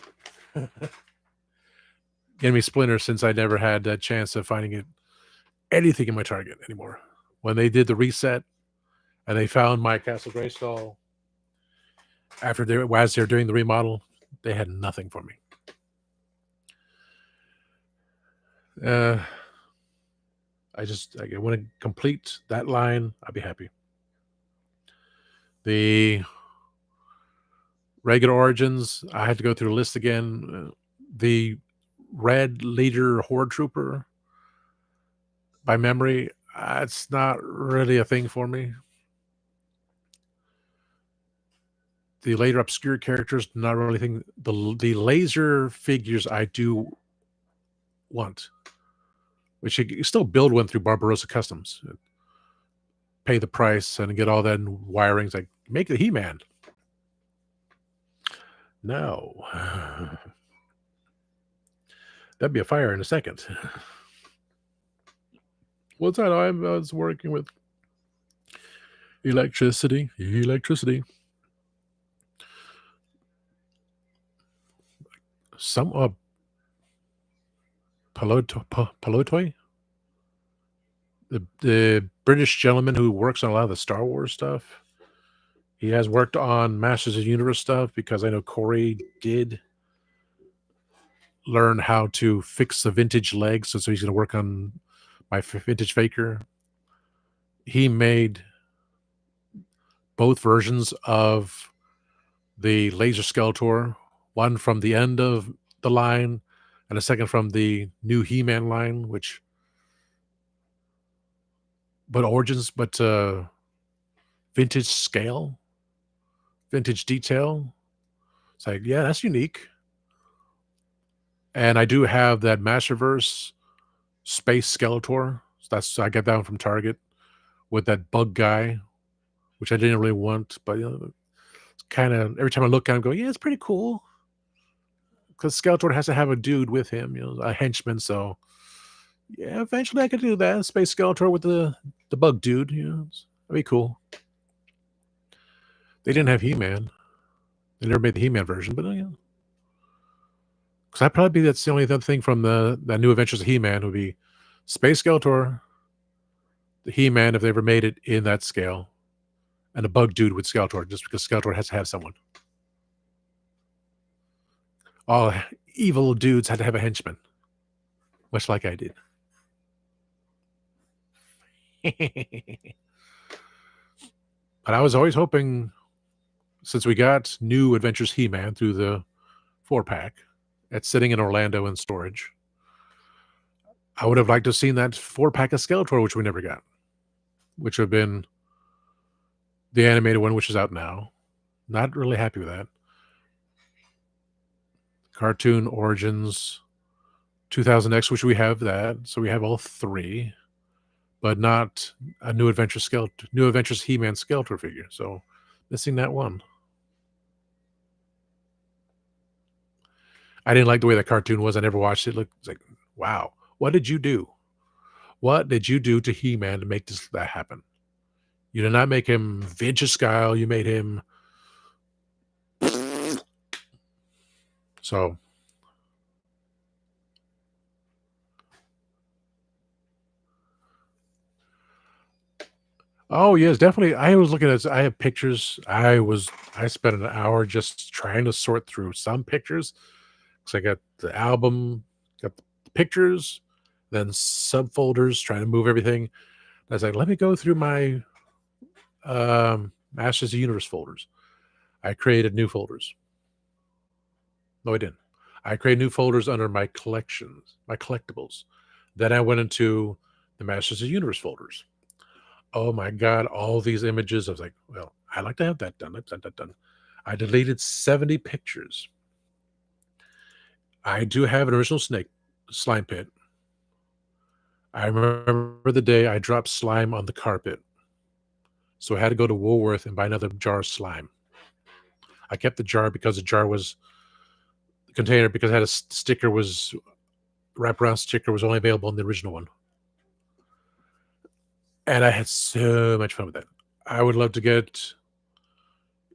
getting me Splinter since I never had a chance of finding anything in my Target anymore. When they did the reset and they found my Castle Grayskull as they're doing the remodel, they had nothing for me. I want to complete that line. I'll be happy. The regular Origins, I had to go through the list again. The Red Leader Horde Trooper, by memory, it's not really a thing for me. the later obscure characters, not really think the laser figures I do want, which you can still build one through Barbarossa Customs. Pay the price and get all that wirings. Like, make the He-Man. No. That'd be a fire in a second. What's that? I was working with electricity. Some Palotoi, the British gentleman who works on a lot of the Star Wars stuff. He has worked on Masters of the Universe stuff because I know Corey did learn how to fix the vintage legs, so he's going to work on my vintage Faker. He made both versions of the Laser Skeletor, one from the end of the line and a second from the new He-Man line, but vintage scale, vintage detail. It's like, yeah, that's unique. And I do have that Masterverse Space Skeletor. I got that one from Target with that bug guy, which I didn't really want, but it's kind of, every time I look at him, I go, yeah, it's pretty cool. Because Skeletor has to have a dude with him, a henchman. So yeah, eventually I could do that. Space Skeletor with the bug dude, that'd be cool. They didn't have He-Man. They never made the He-Man version, but because that's the only other thing from the New Adventures of He-Man would be Space Skeletor, the He-Man if they ever made it in that scale, and a bug dude with Skeletor, just because Skeletor has to have someone. All evil dudes had to have a henchman, much like I did. But I was always hoping, since we got New Adventures He-Man through the 4-pack, it's sitting in Orlando in storage, I would have liked to have seen that 4-pack of Skeletor, which we never got, which would have been the animated one, which is out now. Not really happy with that. Cartoon Origins 2000X, which we have that. So we have all three, but not a New Adventures He-Man Skeletor figure. So missing that one. I didn't like the way that cartoon was. I never watched it. It looked like, wow, what did you do? What did you do to He-Man to make that happen? You did not make him vintage style. You made him so. Oh yes, definitely. I was looking at. I have pictures. I spent an hour just trying to sort through some pictures because I got the album, got the pictures, then subfolders, trying to move everything. I was like, let me go through my Masters of the Universe folders. I created new folders. No, I didn't. I created new folders under my collections, my collectibles. Then I went into the Masters of the Universe folders. Oh my God, all these images. I was like, well, I'd like to have that done. I deleted 70 pictures. I do have an original slime pit. I remember the day I dropped slime on the carpet. So I had to go to Woolworth and buy another jar of slime. I kept the jar because the container, because it had a sticker, was wraparound sticker, was only available in the original one. And I had so much fun with that. I would love to get,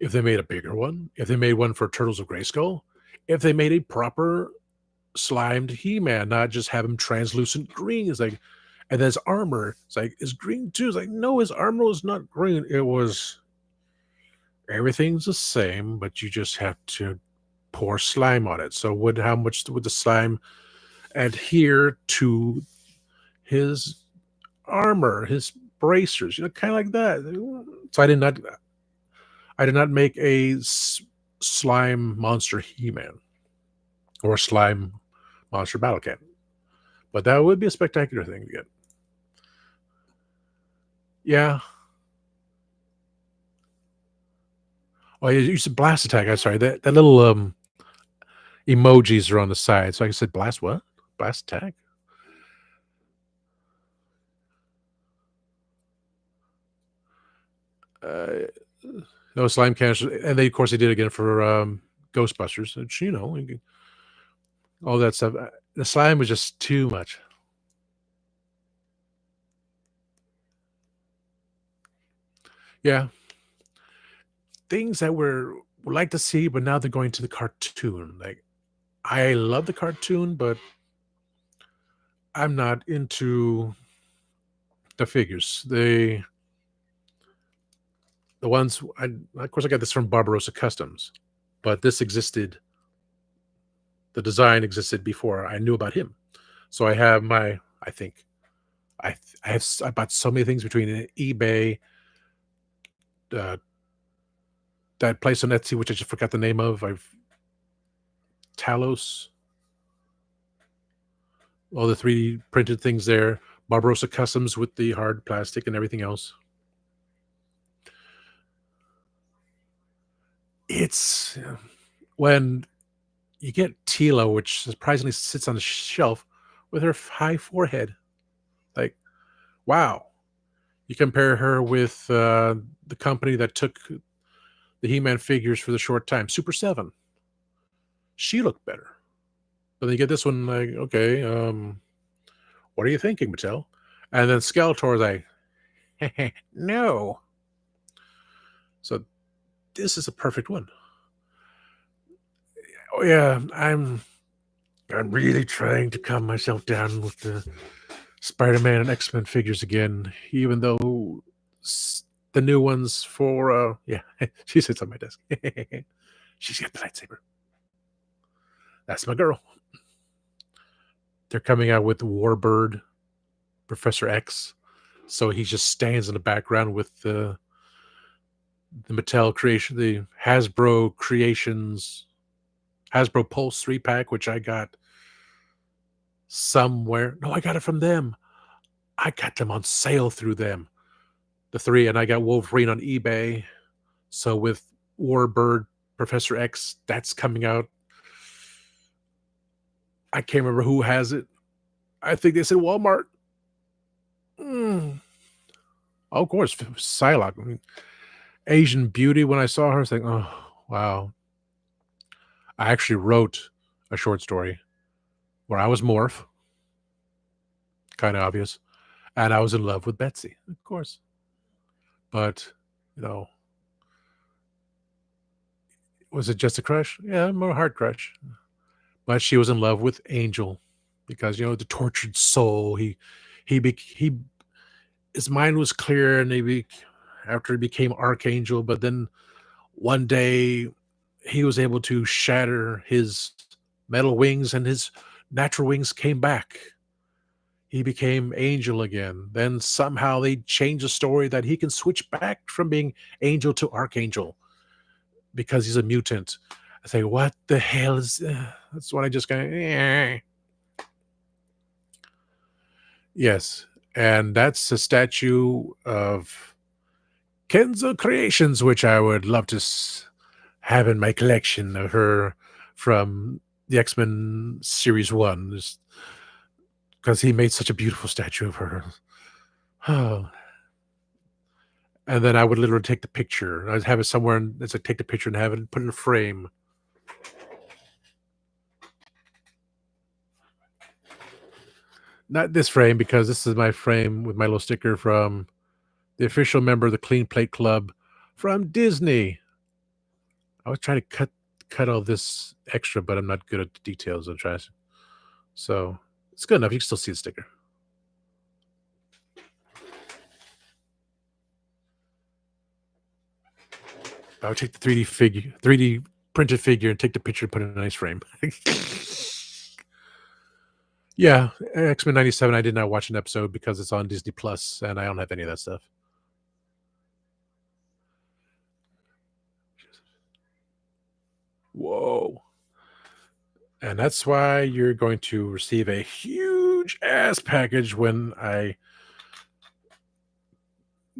if they made a bigger one, if they made one for Turtles of Grayskull, if they made a proper slimed He-Man, not just have him translucent green. It's like, and then his armor, it's like, is green too. It's like, no, his armor was not green. It was, everything's the same, but you just have to pour slime on it. So how much would the slime adhere to his armor, his bracers, kind of like that. So I did not make a slime monster He-Man or a slime monster Battle Cat, but that would be a spectacular thing to get. Yeah. Oh, you said blast attack. I'm sorry. That little emojis are on the side. So I said blast what? Blast attack? Uh, no slime cancer, and they of course they did it again for Ghostbusters, which all that stuff. The slime was just too much. Yeah, things that would like to see, but now they're going to the cartoon. Like I love the cartoon, but I'm not into the figures. The ones I of course I got this from Barbarossa Customs, but this existed. The design existed before I knew about him. So I have my. I think I bought so many things between eBay, uh, that place on Etsy, which I just forgot the name of. I've Talos, all the 3D printed things there. Barbarossa Customs with the hard plastic and everything else. It's when you get Tila, which surprisingly sits on the shelf with her high forehead. Like, wow. You compare her with the company that took the He-Man figures for the short time, Super 7. She looked better. But then you get this one, like, okay, what are you thinking, Mattel? And then Skeletor's like, no. So this is a perfect one. Oh yeah, I'm really trying to calm myself down with the Spider-Man and X-Men figures again, even though the new ones for yeah, she sits on my desk. She's got the lightsaber. That's my girl. They're coming out with Warbird, Professor X, so he just stands in the background with the Mattel creation, the Hasbro Creations, Hasbro Pulse 3-pack, which I got somewhere. No, I got it from them. I got them on sale through them. The 3, and I got Wolverine on eBay. So with Warbird, Professor X, that's coming out. I can't remember who has it. I think they said Walmart. Mm. Oh, of course, Psylocke. I mean, Asian Beauty. When I saw her, I was like, oh wow. I actually wrote a short story where I was Morph, kind of obvious, and I was in love with Betsy, of course. But you know, was it just a crush? Yeah, more heart crush. But she was in love with Angel because the tortured soul. He his mind was clear, and after he became Archangel, but then one day he was able to shatter his metal wings, and his natural wings came back. He became Angel again. Then somehow they changed the story that he can switch back from being Angel to Archangel because he's a mutant. I say, what the hell is? That's when I just kind of. Yes, and that's a statue of Kenzo Creations, which I would love to have in my collection of her from the X-Men Series 1, because he made such a beautiful statue of her. Oh. And then I would literally take the picture. I'd have it somewhere, and it's like take the picture and have it put in a frame. Not this frame, because this is my frame with my little sticker from the official member of the Clean Plate Club from Disney. I was trying to cut all this extra, but I'm not good at the details. I'll try. So it's good enough. You can still see the sticker. I would take the 3D printed figure, and take the picture and put it in a nice frame. Yeah, X-Men 97. I did not watch an episode because it's on Disney Plus, and I don't have any of that stuff. Whoa. And that's why you're going to receive a huge ass package when I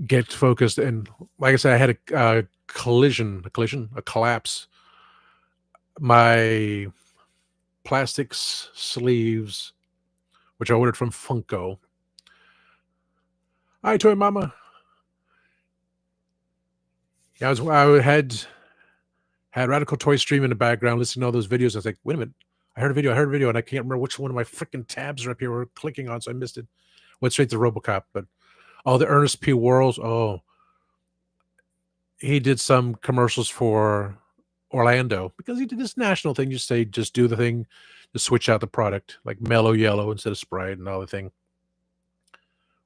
get focused. And like I said, I had a a collapse. My plastics sleeves, which I ordered from Funko. Hi, Toy Mama. Yeah, I had Radical Toy Stream in the background, listening to all those videos. I was like, wait a minute. I heard a video, and I can't remember which one of my freaking tabs are up here we're clicking on, so I missed it. Went straight to RoboCop, but all the Ernest P. Worrells. Oh, he did some commercials for Orlando because he did this national thing. Just do the thing, just switch out the product, like Mellow Yellow instead of Sprite and all the thing.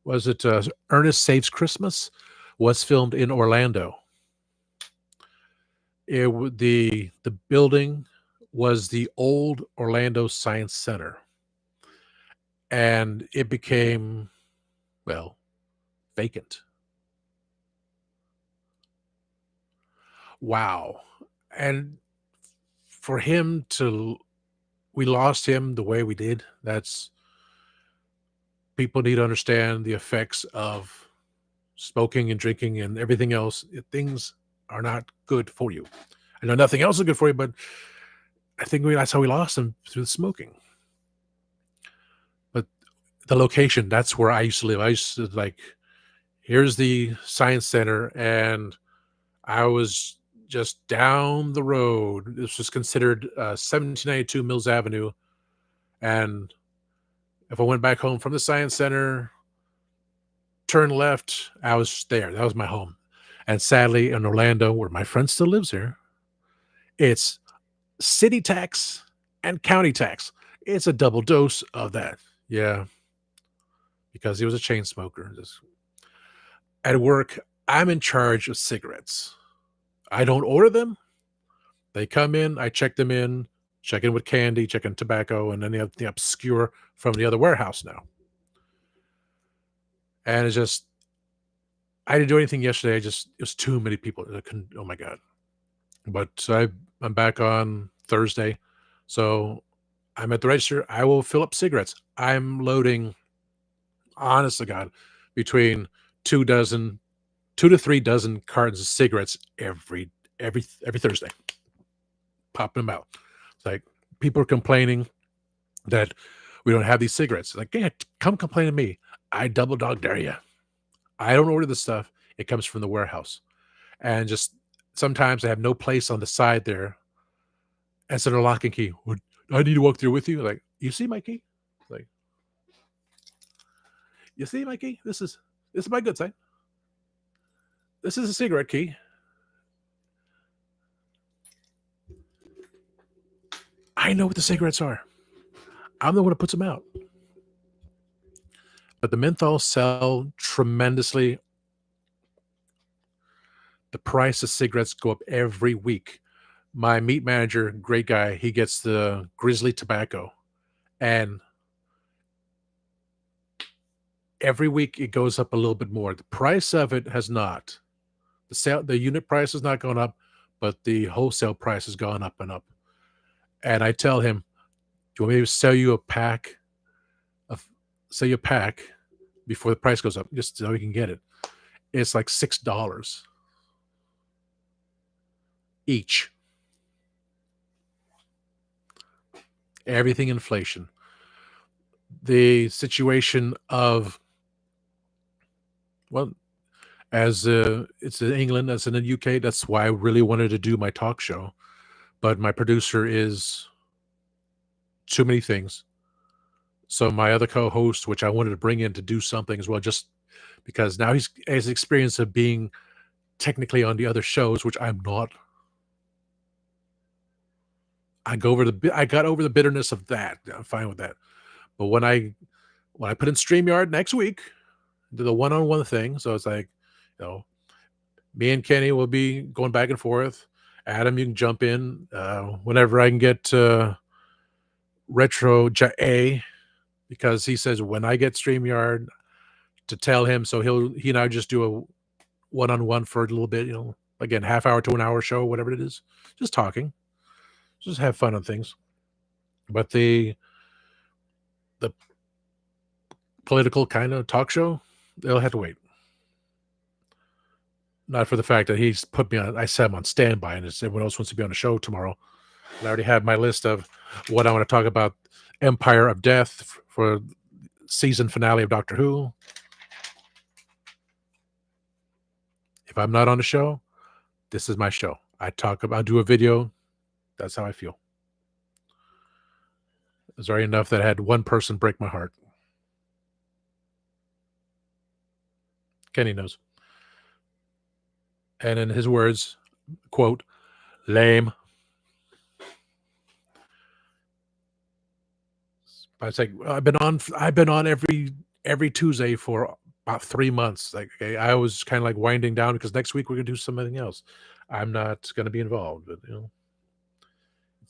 Was it Ernest Saves Christmas? Was filmed in Orlando. The building was the old Orlando Science Center, and it became, well, vacant. Wow. And for him to we lost him the way we did. That's People need to understand the effects of smoking and drinking and everything else. Things are not good for you. I know nothing else is good for you, but I think that's how we lost him, through the smoking. But the location, that's where I used to live. I used to, like, here's the science center, and I was just down the road. This was considered 1792 Mills Avenue. And if I went back home from the science center, turn left, I was there. That was my home. And sadly, in Orlando, where my friend still lives here, it's city tax and county tax. It's a double dose of that. Yeah, because he was a chain smoker. At work, I'm in charge of cigarettes. I don't order them. They come in, I check them in, check in with candy, check in tobacco, and then the obscure from the other warehouse now. And it's just, I didn't do anything yesterday. It was too many people. I couldn't, oh my God. But I'm back on Thursday. So I'm at the register. I will fill up cigarettes. I'm loading, honest to God, between 2 to 3 dozen cartons of cigarettes every Thursday, popping them out. It's like people are complaining that we don't have these cigarettes. Like, yeah, come complain to me. I double dog dare you. I don't order the stuff. It comes from the warehouse. And just sometimes I have no place on the side there. And so they're lock and key. Would I need to walk through with you? Like, you see my key? Like, you see my key? This is my good side. This is a cigarette key. I know what the cigarettes are. I'm the one who puts them out. But the menthols sell tremendously. The price of cigarettes go up every week. My meat manager, great guy, he gets the Grizzly tobacco, and every week it goes up a little bit more. The price of it has not. The unit price has not gone up, but the wholesale price has gone up and up. And I tell him, "Do you want me to sell you a pack before the price goes up, just so we can get it?" It's like $6 each. Everything inflation. The situation of, well, as it's in England, as in the UK, that's why I really wanted to do my talk show. But my producer is too many things. So my other co-host, which I wanted to bring in to do something as well, just because now he's has experience of being technically on the other shows, which I'm not. I got over the bitterness of that. I'm fine with that. But when I put in StreamYard next week, do the one-on-one thing. So it's like, you know, me and Kenny will be going back and forth. Adam, you can jump in whenever I can get Retro A, because he says when I get StreamYard to tell him, so he and I just do a one-on-one for a little bit, again, half hour to an hour show, whatever it is, just talking, just have fun on things. But the political kind of talk show, they'll have to wait. Not for the fact that he's put me on. I set him on standby, and it's everyone else wants to be on a show tomorrow. And I already have my list of what I want to talk about. Empire of Death for season finale of Doctor Who. If I'm not on the show, this is my show. I do a video. That's how I feel. It's already enough that I had one person break my heart. Kenny knows. And in his words, quote, lame. But it's like I've been on every Tuesday for about 3 months. Like, okay, I was kind of like winding down because next week we're gonna do something else. I'm not gonna be involved, but it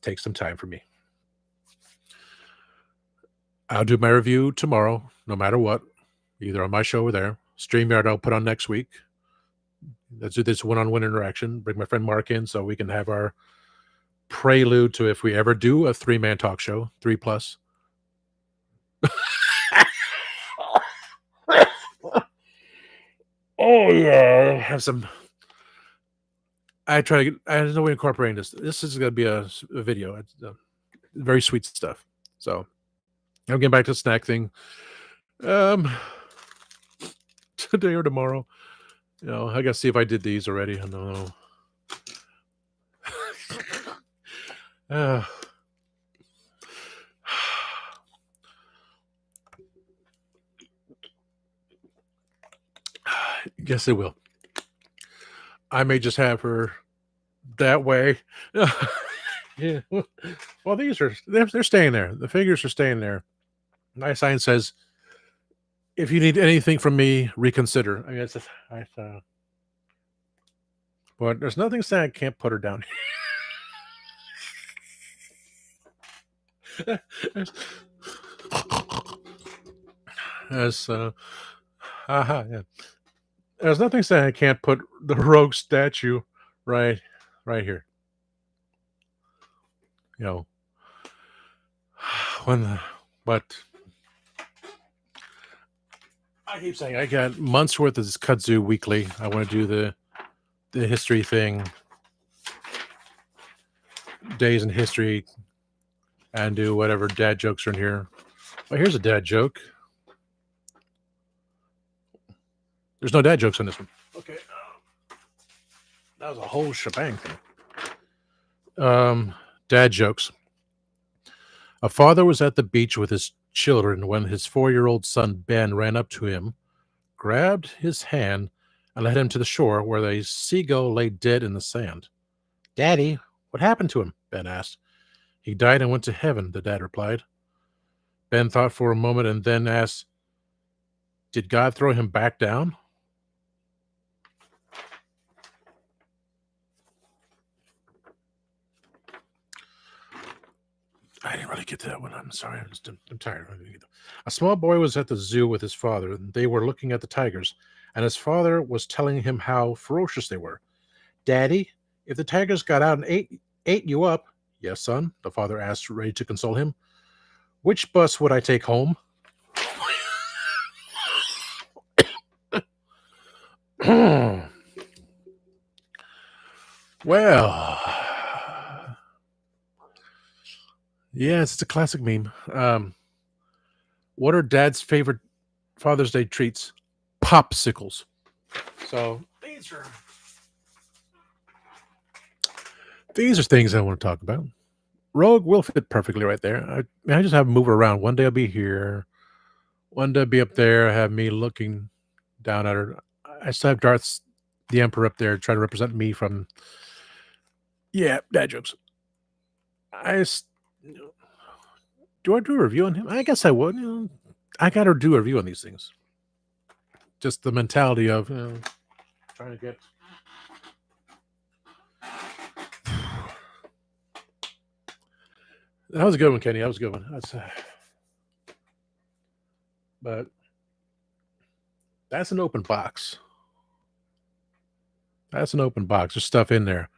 takes some time for me. I'll do my review tomorrow, no matter what, either on my show or there. StreamYard I'll put on next week. Let's do this one-on-one interaction. Bring my friend Mark in so we can have our prelude to if we ever do a 3-man talk show, 3+. Oh yeah, have some. I don't know incorporating this. This is going to be a video. It's very sweet stuff. So I'm getting back to the snack thing. Today or tomorrow. I gotta see if I did these already. I don't know. Yes, it will. I may just have her that way. Yeah. Well, they're staying there. The figures are staying there. My sign says, "If you need anything from me, reconsider." I guess but there's nothing saying I can't put her down. Yeah. There's nothing saying I can't put the rogue statue right here. But I keep saying I got months worth of this kudzu weekly. I want to do the history thing, days in history, and do whatever dad jokes are in here. Oh, here's a dad joke. There's no dad jokes on this one. Okay. That was a whole shebang thing. Dad jokes. A father was at the beach with his children when his 4-year-old son Ben ran up to him, grabbed his hand, and led him to the shore where a seagull lay dead in the sand. "Daddy, what happened to him?" Ben asked. "He died and went to heaven," the dad replied. Ben thought for a moment and then asked, "Did God throw him back down?" I didn't really get to that one. I'm sorry. I'm tired. A small boy was at the zoo with his father. They were looking at the tigers, and his father was telling him how ferocious they were. "Daddy, if the tigers got out and ate you up—" "Yes, son," the father asked, ready to console him. "Which bus would I take home?" Well, yes, it's a classic meme. What are Dad's favorite Father's Day treats? Popsicles. So these are things I want to talk about. Rogue will fit perfectly right there. I just have him move around. One day I'll be here. One day I'll be up there. Have me looking down at her. I still have Darth the Emperor up there trying to represent me from. Yeah, dad jokes. Do I do a review on him? I guess I would. I got to do a review on these things. Just the mentality of trying to get. That was a good one, Kenny. That was a good one. But that's an open box. That's an open box. There's stuff in there.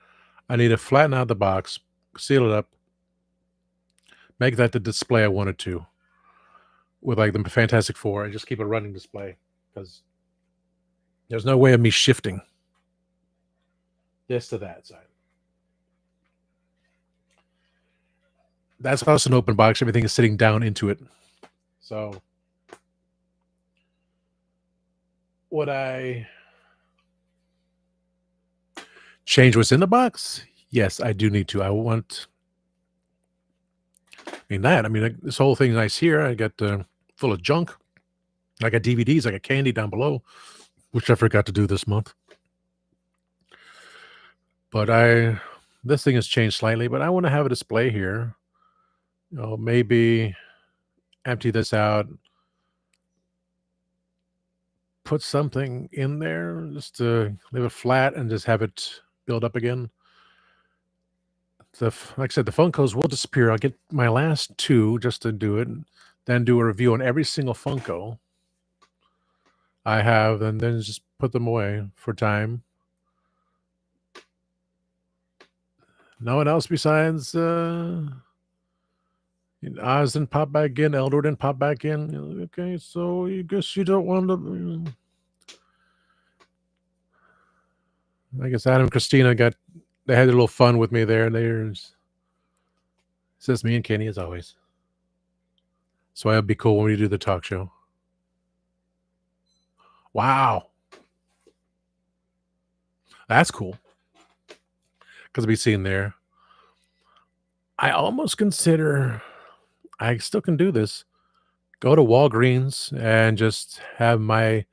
I need to flatten out the box, seal it up, make that the display I wanted to with like the Fantastic Four. I just keep a running display because there's no way of me shifting. this to that side. That's also an open box. Everything is sitting down into it. So would I change what's in the box? Yes, I do need to. I mean, like, this whole thing's nice here. I got full of junk. I got DVDs. I got candy down below, which I forgot to do this month. But this thing has changed slightly. But I want to have a display here. Maybe empty this out, put something in there just to leave it flat and just have it build up again. Like I said, the Funkos will disappear. I'll get my last two just to do it, then do a review on every single Funko I have, and then just put them away for time. No one else besides Oz didn't pop back in, Eldor didn't pop back in. Okay, so you guess you don't want to. I guess Adam and Christina they had a little fun with me there. There's says me and Kenny as always. So it'd be cool when we do the talk show. Wow. That's cool. Because we seen there. I almost consider I still can do this. Go to Walgreens and just have my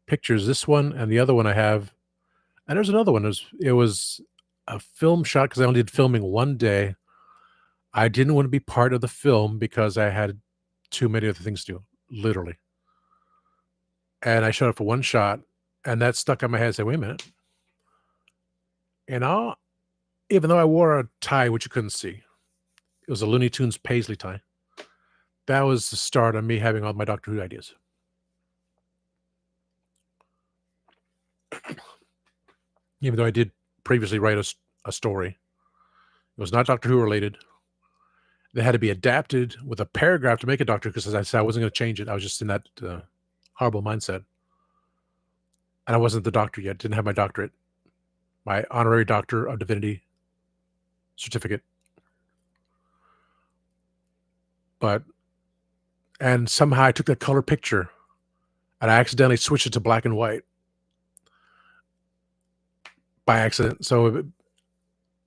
pictures. This one and the other one I have. And there's another one. It was a film shot because I only did filming one day. I didn't want to be part of the film because I had too many other things to do, literally. And I showed up for one shot, and that stuck in my head. I said, wait a minute. And even though I wore a tie, which you couldn't see, it was a Looney Tunes paisley tie. That was the start of me having all my Doctor Who ideas. Even though I did previously write a story. It was not Doctor Who related. They had to be adapted with a paragraph to make a Doctor, because as I said, I wasn't going to change it. I was just in that horrible mindset. And I wasn't the doctor yet. Didn't have my doctorate. My honorary Doctor of Divinity certificate. And somehow I took that color picture and I accidentally switched it to black and white by accident.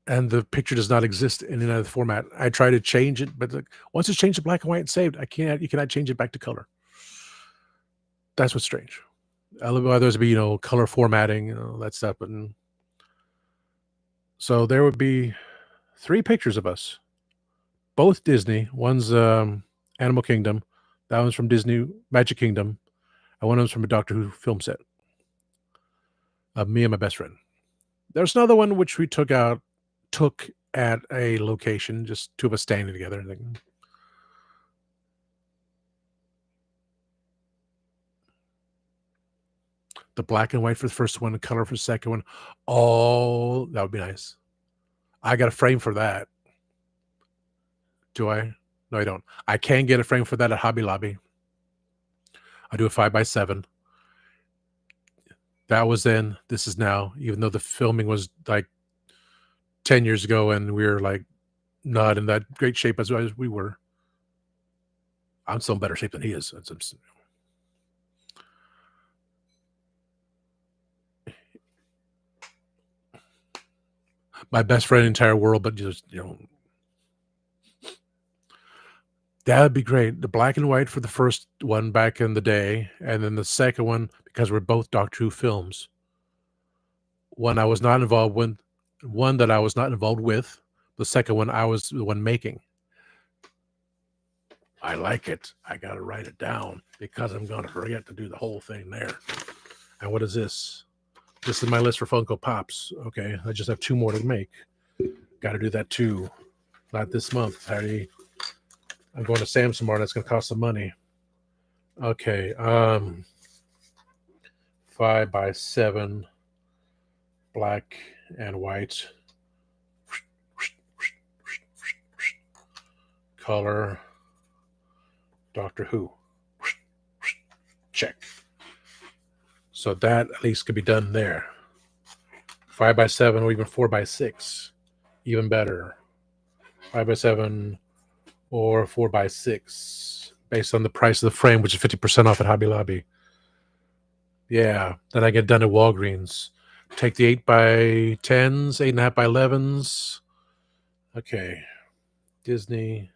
And the picture does not exist in another format. I tried to change it, but once it's changed to black and white and saved, you cannot change it back to color. That's what's strange. Otherwise it'd be, color formatting, that stuff. But so there would be 3 pictures of us, both Disney. One's Animal Kingdom. That one's from Disney Magic Kingdom. And one of them's from a Doctor Who film set of me and my best friend. There's another one which we took at a location, just 2 of us standing together. The black and white for the first one, the color for the second one. Oh, that would be nice. I got a frame for that. Do I? No, I don't. I can get a frame for that at Hobby Lobby. I do a 5x7. That was then. This is now. Even though the filming was like 10 years ago, and we were like not in that great shape as we were. I'm still in better shape than he is. My best friend in the entire world, but just, that would be great. The black and white for the first one back in the day, and then the second one, because we're both Doctor Who films. One I was not involved with, one that I was not involved with. The second one I was the one making. I like it. I got to write it down because I'm going to forget to do the whole thing there. And what is this? This is my list for Funko Pops. Okay, I just have 2 more to make. Got to do that too. Not this month. I'm going to Sam's tomorrow. That's going to cost some money. Okay. 5x7, black and white. Color. Doctor Who. Check. So that at least could be done there. 5x7 or even 4x6, even better. 5x7 or 4x6, based on the price of the frame, which is 50% off at Hobby Lobby. Yeah, then I get done at Walgreens. Take the 8x10s, 8.5x11s. Okay, Disney.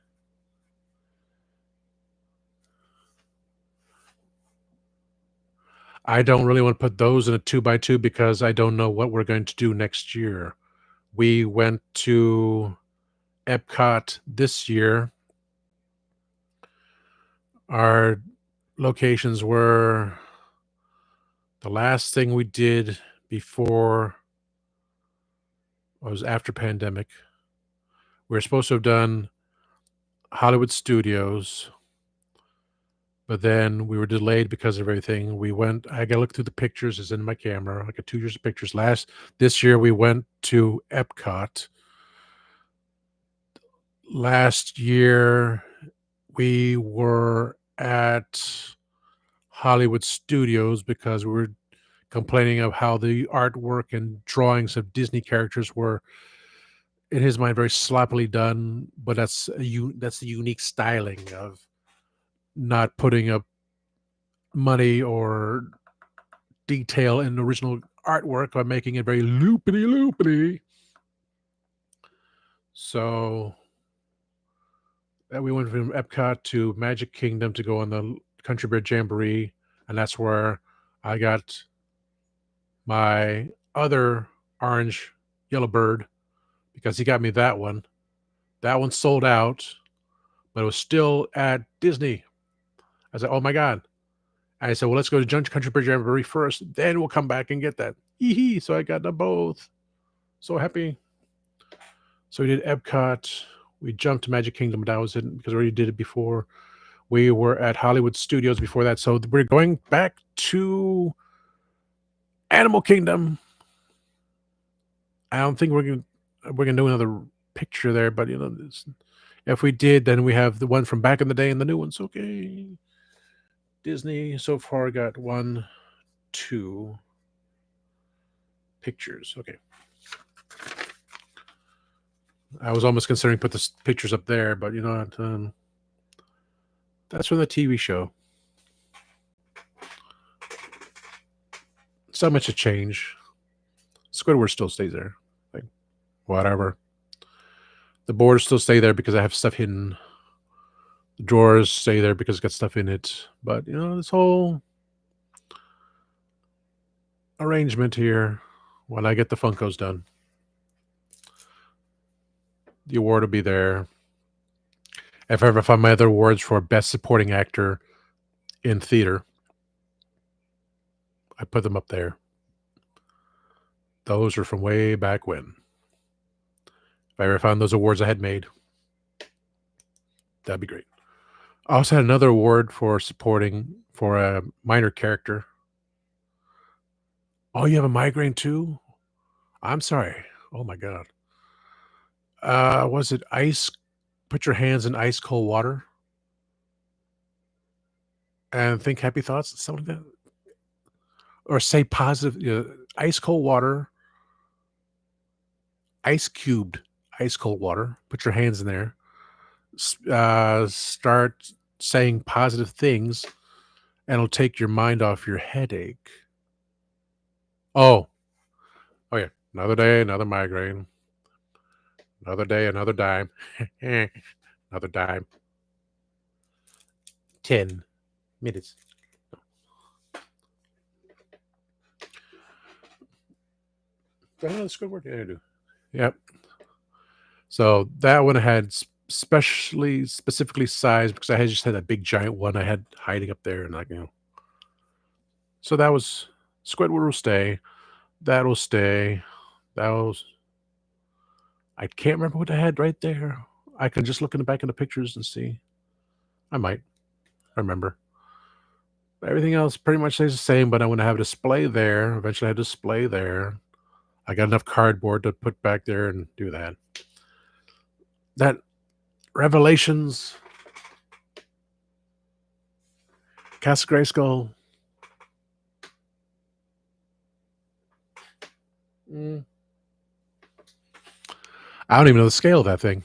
I don't really want to put those in a 2x2 because I don't know what we're going to do next year. We went to Epcot this year. Our locations were the last thing we did before was after pandemic. We were supposed to have done Hollywood Studios, but then we were delayed because of everything. We went. I got to look through the pictures. It's in my camera. I got 2 years of pictures. This year we went to Epcot. Last year we were at Hollywood Studios because we were complaining of how the artwork and drawings of Disney characters were, in his mind, very sloppily done. But that's the unique styling of not putting up money or detail in original artwork by making it very loopity loopity. So we went from Epcot to Magic Kingdom to go on the Country Bear Jamboree, and that's where I got my other orange yellow bird because he got me that one. That one sold out, but it was still at Disney. I said, "Oh my god!" I said, "Well, let's go to Country Bear Jamboree first, then we'll come back and get that." Hee. So I got them both. So happy. So we did Epcot. We jumped to Magic Kingdom, but that was it because we already did it before. We were at Hollywood Studios before that. So we're going back to Animal Kingdom. I don't think we're gonna do another picture there, but if we did, then we have the one from back in the day and the new ones. Okay. Disney so far got 1, 2 pictures. Okay. I was almost considering put the pictures up there, but you know what? That's from the TV show. So much to change. Squidward still stays there. Like, whatever. The borders still stay there because I have stuff hidden. The drawers stay there because it's got stuff in it. But this whole arrangement here, when I get the Funkos done, the award will be there. If I ever find my other awards for Best Supporting Actor in Theater, I put them up there. Those are from way back when. If I ever found those awards I had made, that'd be great. I also had another award for supporting for a minor character. Oh, you have a migraine too? I'm sorry. Oh my god. Was it ice? Put your hands in ice cold water and think happy thoughts, something like that, or say positive. Ice cold water, ice cubed, ice cold water. Put your hands in there. Start saying positive things, and it'll take your mind off your headache. Oh yeah. Another day, another migraine. Another day, another dime. Another dime. 10 minutes. Do I know the Squidward? Yeah, I do. Yep. So that one I had specifically sized because I just had a big giant one I had hiding up there, and So that was Squidward will stay. That will stay. That was. I can't remember what I had right there. I can just look in the back of the pictures and see. I might remember. Everything else pretty much stays the same, but I want to have a display there. Eventually, I had a display there. I got enough cardboard to put back there and do that. That Revelations, Castle Grayskull. I don't even know the scale of that thing.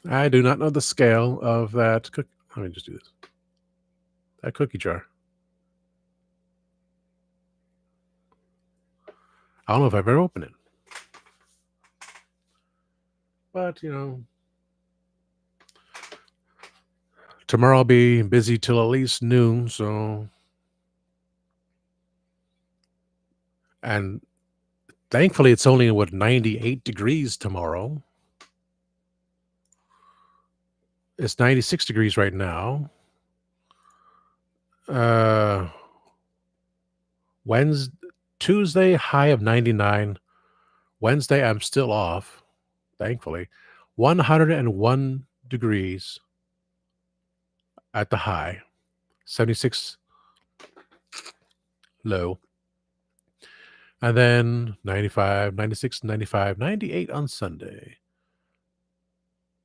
I do not know the scale of that cook. Let me just do this. That cookie jar. I don't know if I've ever opened it. But, tomorrow I'll be busy till at least noon, so and thankfully it's only 98 degrees tomorrow. It's 96 degrees right now. Wednesday, Tuesday, high of 99. Wednesday, I'm still off, thankfully. 101 degrees at the high, 76 low. And then 95, 96, 95, 98 on Sunday.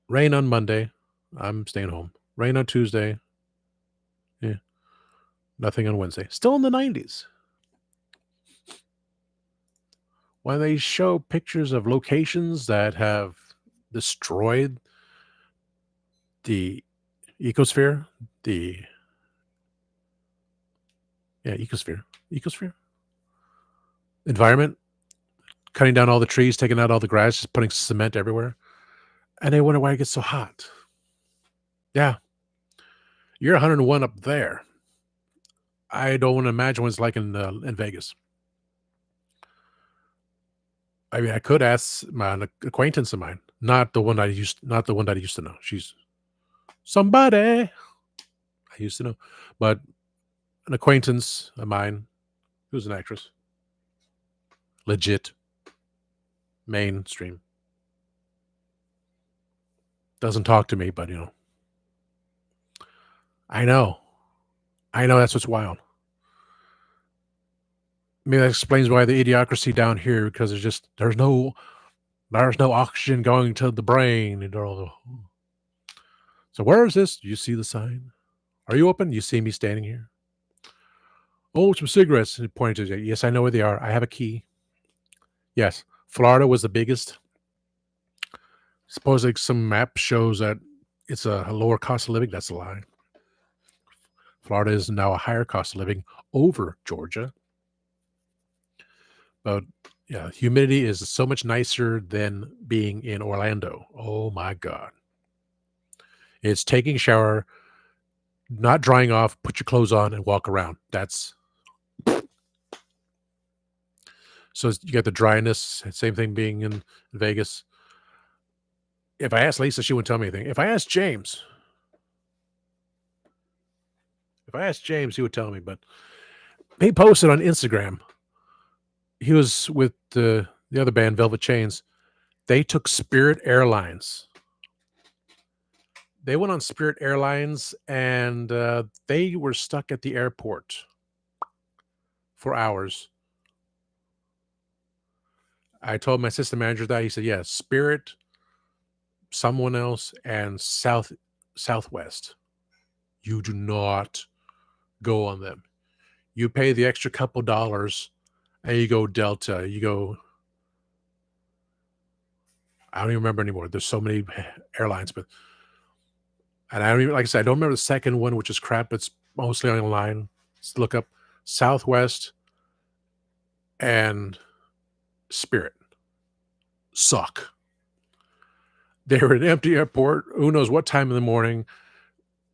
Rain on Monday. I'm staying home. Rain on Tuesday. Yeah. Nothing on Wednesday. Still in the 90s. When they show pictures of locations that have destroyed the ecosphere, ecosphere environment, cutting down all the trees, taking out all the grass, just putting cement everywhere, and they wonder why it gets so hot. Yeah, you're 101 up there. I don't want to imagine what it's like in Vegas. I mean, I could ask an acquaintance of mine, not the one that I used to know. She's somebody I used to know, but an acquaintance of mine who's an actress, legit, mainstream, doesn't talk to me, but I know, that's what's wild. Maybe that explains why the idiocracy down here because there's no oxygen going to the brain. So where is this? Do you see the sign? Are you open? You see me standing here? Oh, some cigarettes. And he pointed to it. Yes, I know where they are. I have a key. Yes, Florida was the biggest. Suppose like some map shows that it's a lower cost of living. That's a lie. Florida is now a higher cost of living over Georgia. But yeah, humidity is so much nicer than being in Orlando. Oh my God. It's taking a shower, not drying off, put your clothes on and walk around. So you got the dryness, same thing being in Vegas. If I asked Lisa, she wouldn't tell me anything. If I asked James, he would tell me, but he posted on Instagram. He was with the other band, Velvet Chains. They took Spirit Airlines. They went on Spirit Airlines and they were stuck at the airport for hours. I told my assistant manager that. He said, yeah, Spirit, someone else, and Southwest. You do not go on them. You pay the extra couple dollars and you go Delta. You go, I don't even remember anymore. There's so many airlines, and I don't even, like I said, I don't remember the second one, which is crap. It's mostly online. Let's look up Southwest and Spirit. Suck. They're at an empty airport. Who knows what time in the morning?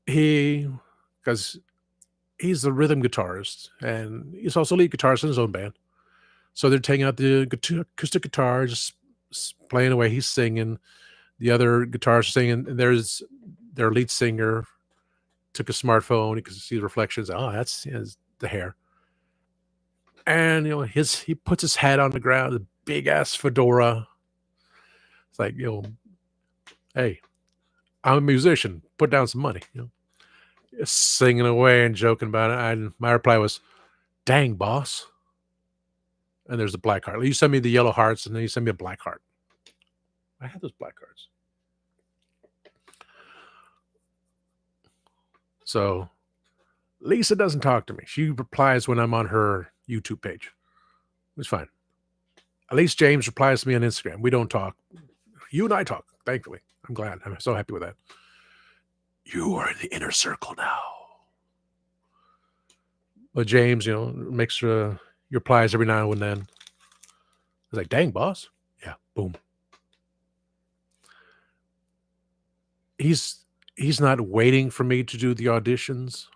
Because he's the rhythm guitarist and he's also lead guitarist in his own band. So they're taking out the acoustic guitar, just playing away. He's singing. The other guitarist singing. And there's their lead singer took a smartphone. You can see the reflections. Oh, that's the hair. And he puts his head on the ground, the big ass fedora. It's like, hey, I'm a musician. Put down some money. Singing away and joking about it. And my reply was, "Dang, boss." And there's a black heart. You send me the yellow hearts, and then you send me a black heart. I had those black hearts. So Lisa doesn't talk to me. She replies when I'm on her YouTube page. It's fine. At least James replies to me on Instagram. We don't talk. You and I talk, thankfully. I'm glad. I'm so happy with that. You are in the inner circle now. But James, makes replies every now and then. It's like, dang, boss. Yeah, boom. He's not waiting for me to do the auditions.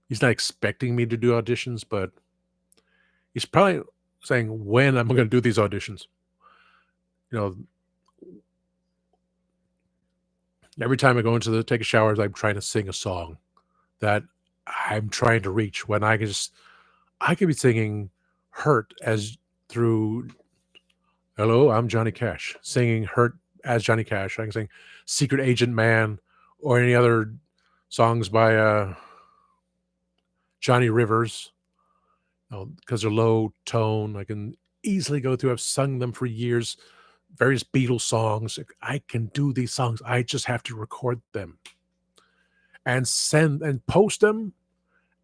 He's not expecting me to do auditions, but he's probably saying when I'm going to do these auditions. You know, every time I go into take a shower, I'm trying to sing a song that I'm trying to reach. When I could be singing "Hurt" as through "Hello, I'm Johnny Cash," singing "Hurt" as Johnny Cash. I can sing "Secret Agent Man" or any other songs by Johnny Rivers. Because they're low tone, I can easily go through. I've sung them for years. Various Beatles songs. I can do these songs. I just have to record them and send and post them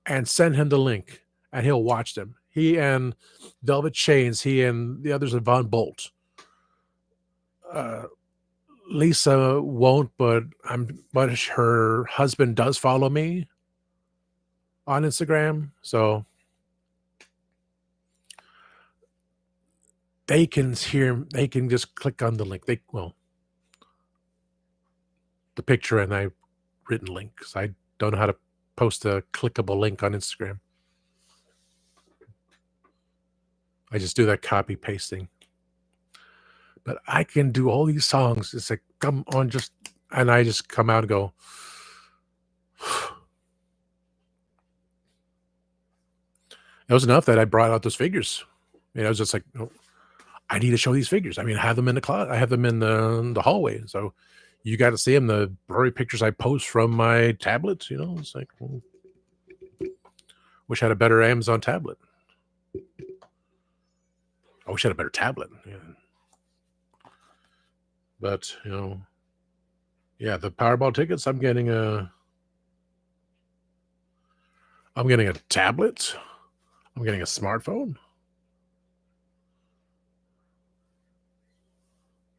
and send him the link, and he'll watch them. He and Velvet Chains, he and the others at Von Bolt. Lisa won't, but her husband does follow me on Instagram, so they can just click on the link. The picture, and I've written links. I don't know how to post a clickable link on Instagram. I just do that copy pasting. But I can do all these songs. It's like, come on, and I just come out and go. It was enough that I brought out those figures. I was just like, oh, I need to show these figures. I mean, I have them in the closet. I have them in the hallway. So you got to see them. The blurry pictures I post from my tablet. It's like, wish I had a better Amazon tablet. I wish I had a better tablet. Yeah. But yeah, the Powerball tickets. I'm getting a tablet. I'm getting a smartphone.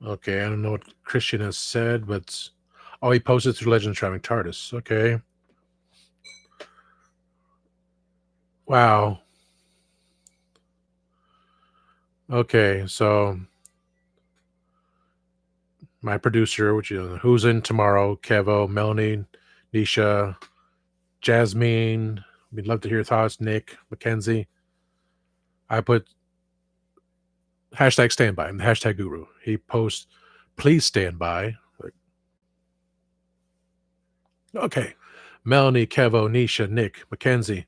Okay, I don't know what Christian has said, but he posted through Legend of Traveling TARDIS. Okay. Wow. Okay, so my producer, who's in tomorrow, Kevo, Melanie, Nisha, Jasmine. We'd love to hear your thoughts. Nick, Mackenzie. I put #standby. I'm the hashtag guru. He posts, please stand by. Okay. Melanie, Kevo, Nisha, Nick, Mackenzie,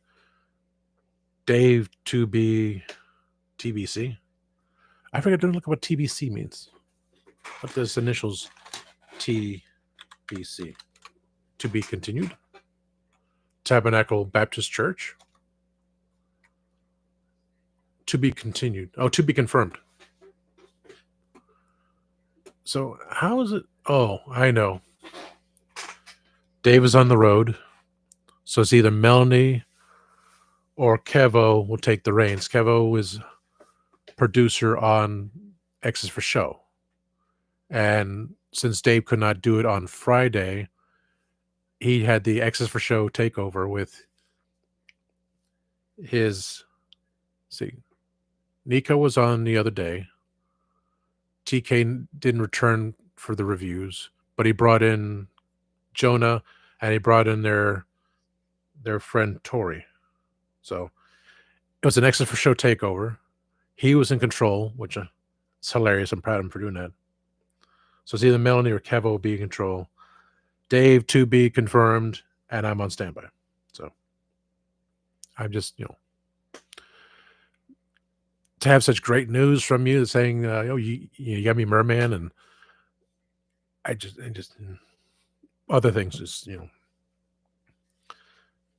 Dave, to be TBC. I forgot to look up what TBC means. What does initials TBC? To be continued. Tabernacle Baptist Church. To be continued. Oh, to be confirmed. So how is it? Oh, I know. Dave is on the road. So it's either Melanie or Kevo will take the reins. Kevo is producer on X's for Show. And since Dave could not do it on Friday, he had the X's for Show takeover with his. See, Nico was on the other day. TK didn't return for the reviews, but he brought in Jonah and he brought in their friend Tori. So it was an X's for Show takeover. He was in control, which is hilarious. I'm proud of him for doing that. So it's either Melanie or Kevo will be in control. Dave to be confirmed, and I'm on standby. So I'm just, to have such great news from you saying, you got me Merman, and I just other things, just,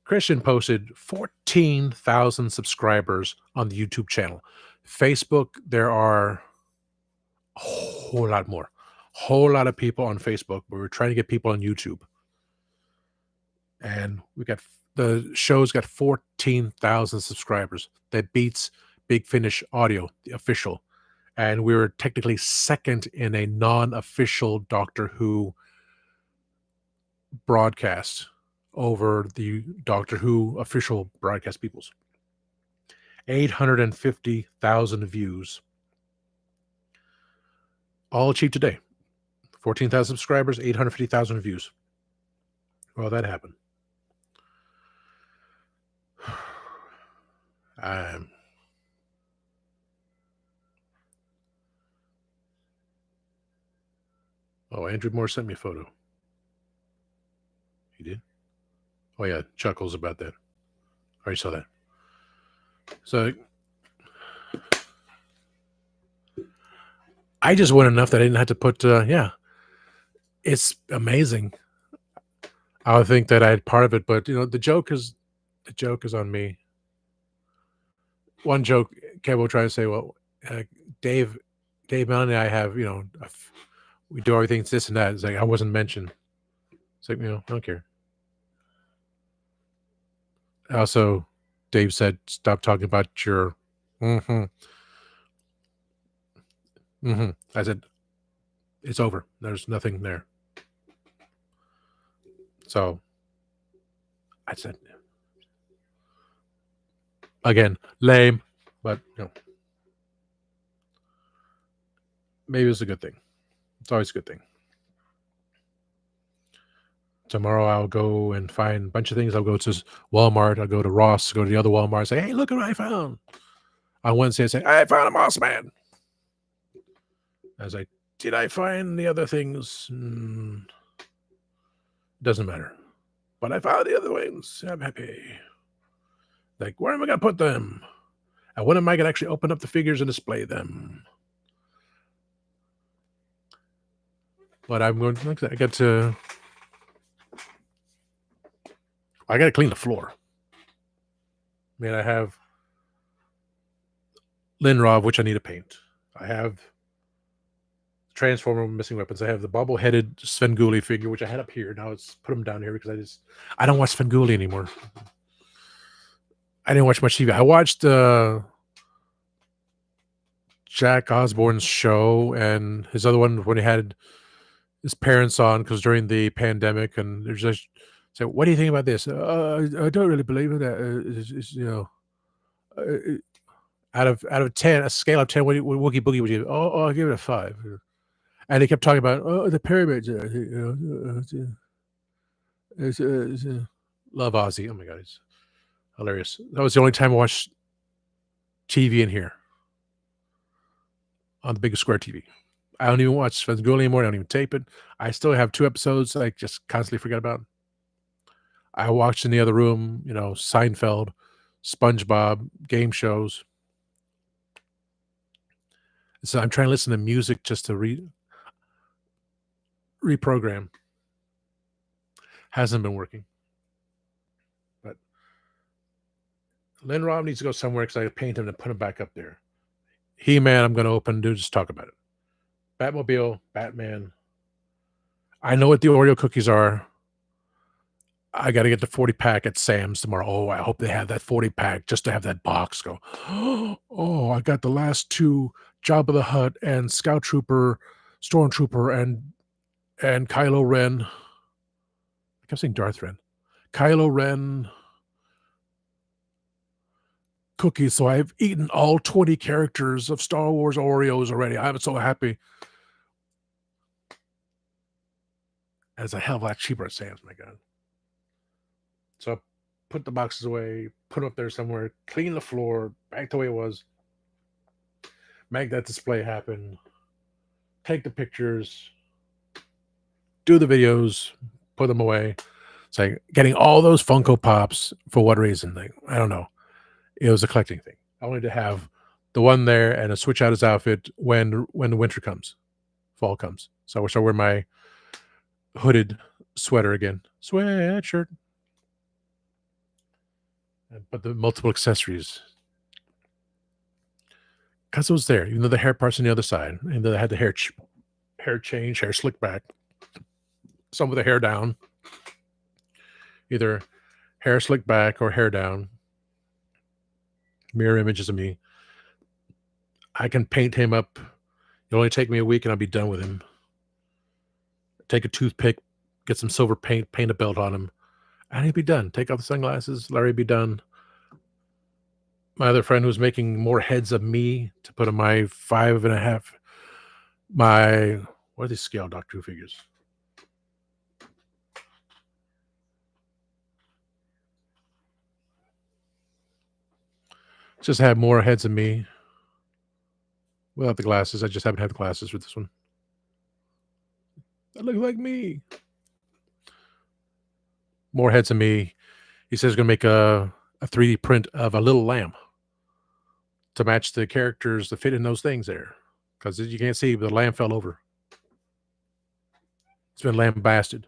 Christian posted 14,000 subscribers on the YouTube channel. Facebook, there are a whole lot more. Whole lot of people on Facebook, but we're trying to get people on YouTube. And the show's got 14,000 subscribers. That beats Big Finish Audio, the official, and we were technically second in a non-official Doctor Who broadcast over the Doctor Who official broadcast peoples. 850,000 views. All achieved today. 14,000 subscribers, 850,000 views. Well, that happened. Andrew Moore sent me a photo. He did? Oh, yeah, chuckles about that. I already saw that. So I just won enough that I didn't have to put, it's amazing. I would think that I had part of it, but the joke is on me. One joke, Kev will try to say, well, Dave, Melanie, and I have, we do everything, it's this and that. It's like, I wasn't mentioned. It's like, I don't care. Also, Dave said, stop talking about your, I said, it's over. There's nothing there. So I said, again, lame, but maybe it's a good thing. It's always a good thing. Tomorrow I'll go and find a bunch of things. I'll go to Walmart. I'll go to Ross, go to the other Walmart, say, hey, look what I found. On Wednesday, I say, I found a Moss Man. I was like, did I find the other things? Doesn't matter. But I found the other things. I'm happy. Like, where am I going to put them? And when am I going to actually open up the figures and display them? But I'm going to, I got to clean the floor. I mean, I have Linrov, which I need to paint. I have Transformer Missing Weapons. I have the bobble-headed Svengoolie figure, which I had up here. Now it's put them down here because I don't watch Svengoolie anymore. I didn't watch much TV. I watched Jack Osborne's show and his other one when he had his parents on, because during the pandemic, and there's just say, what do you think about this? I don't really believe it. Out of 10, a scale of 10, what Woogie Boogie would you? I'll give it a 5. And he kept talking about the pyramids. Love Ozzy. Oh my god, it's hilarious. That was the only time I watched TV in here on the big square TV. I don't even watch Svengoolie anymore. I don't even tape it. I still have 2 episodes I just constantly forget about. I watched in the other room, Seinfeld, SpongeBob, game shows. So I'm trying to listen to music just to reprogram. Hasn't been working. But Linrov needs to go somewhere because I paint him and put him back up there. He-Man, I'm going to open and just talk about it. Batmobile, Batman. I know what the Oreo cookies are. I got to get the 40-pack at Sam's tomorrow. Oh, I hope they have that 40-pack just to have that box go. Oh, I got the last 2 Jabba the Hutt and Scout Trooper, Stormtrooper, and Kylo Ren. I kept saying Darth Ren. Kylo Ren cookies. So I've eaten all 20 characters of Star Wars Oreos already. I'm so happy. As a hell of a lot cheaper at Sam's, my God. So I put the boxes away, put them up there somewhere, clean the floor, back the way it was, make that display happen, take the pictures, do the videos, put them away. It's like getting all those Funko Pops for what reason? Like, I don't know. It was a collecting thing. I wanted to have the one there and switch out his outfit when the winter comes, fall comes. So I wish I wear my hooded sweater again, sweatshirt. But the multiple accessories, because it was there, even though the hair part's on the other side, and then I had the hair change, hair slick back, some with the hair down, either hair slick back or hair down, mirror images of me. I can paint him up. It'll only take me a week, and I'll be done with him. Take a toothpick, get some silver paint, paint a belt on him, and he'd be done. Take off the sunglasses, Larry'd be done. My other friend was making more heads of me to put on my 5.5. My what are these scale Doctor Who figures? Just have more heads of me without the glasses. I just haven't had the glasses with this one. That looks like me. More heads of me. He says he's going to make a 3D print of a little lamb to match the characters that fit in those things there. Because you can't see, but the lamb fell over. It's been lambasted.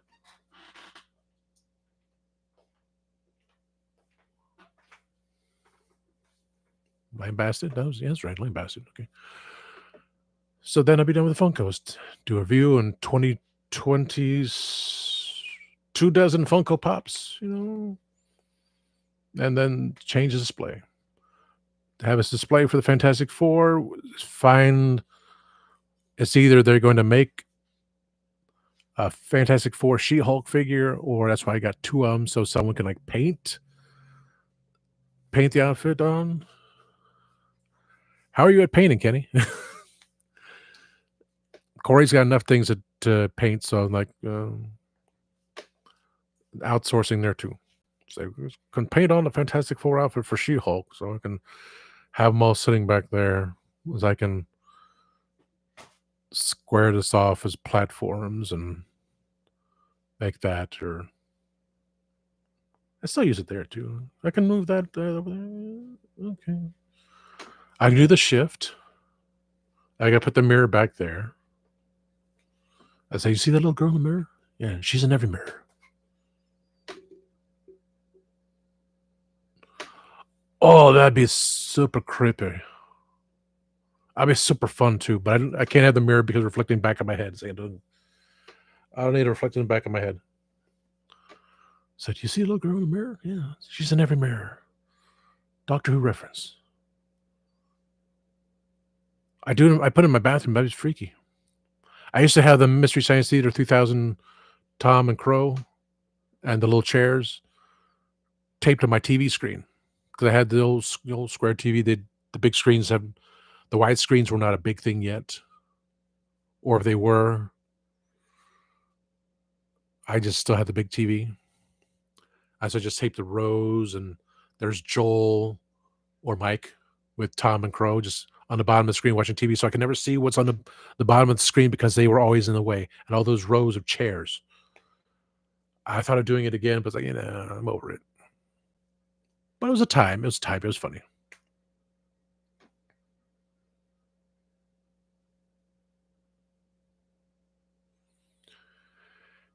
Lambasted? That was, yeah, that's right. Lambasted. Okay. So then I'll be done with the Funkos. Do a review in 2020's 24 Funko Pops, and then change the display. Have a display for the Fantastic Four. Find it's either they're going to make a Fantastic Four She-Hulk figure, or that's why I got 2 of them, so someone can like paint the outfit on. How are you at painting, Kenny? Corey's got enough things to paint, so I'm like outsourcing there too. So I can paint on the Fantastic Four outfit for She-Hulk, so I can have them all sitting back there as I can square this off as platforms and make that, or I still use it there too. I can move that over there. Okay. I can do the shift. I gotta put the mirror back there. I say, you see that little girl in the mirror? Yeah, she's in every mirror. Oh, that'd be super creepy. I'd be super fun too, but I can't have the mirror because it's reflecting back on my head. So I don't need it reflecting back on my head. So, do you see a little girl in the mirror? Yeah, she's in every mirror. Doctor Who reference. I put it in my bathroom, but it's freaky. I used to have the Mystery Science Theater 3000 Tom and Crow and the little chairs taped to my TV screen because I had the old square TV. The big screens the wide screens were not a big thing yet, or if they were, I just still had the big TV. I just taped the rows, and there's Joel or Mike with Tom and Crow just on the bottom of the screen watching TV, so I could never see what's on the bottom of the screen because they were always in the way, and all those rows of chairs. I thought of doing it again, but like, I'm over it. But it was a time. It was time. It was funny.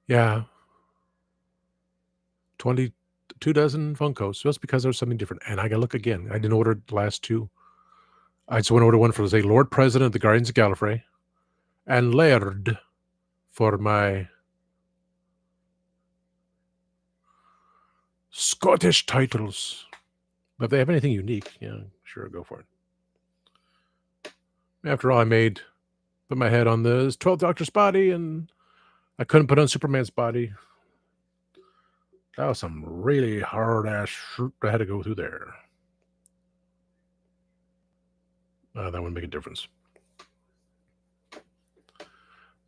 Yeah. 22 dozen Funkos, just because there was something different. And I gotta look again. I didn't order the last 2. I just want to order one for, say, Lord President of the Guardians of Gallifrey and Laird for my Scottish titles. But if they have anything unique, yeah, sure, go for it. After all, put my head on the 12th Doctor's body, and I couldn't put on Superman's body. That was some really hard-ass shit I had to go through there. That wouldn't make a difference.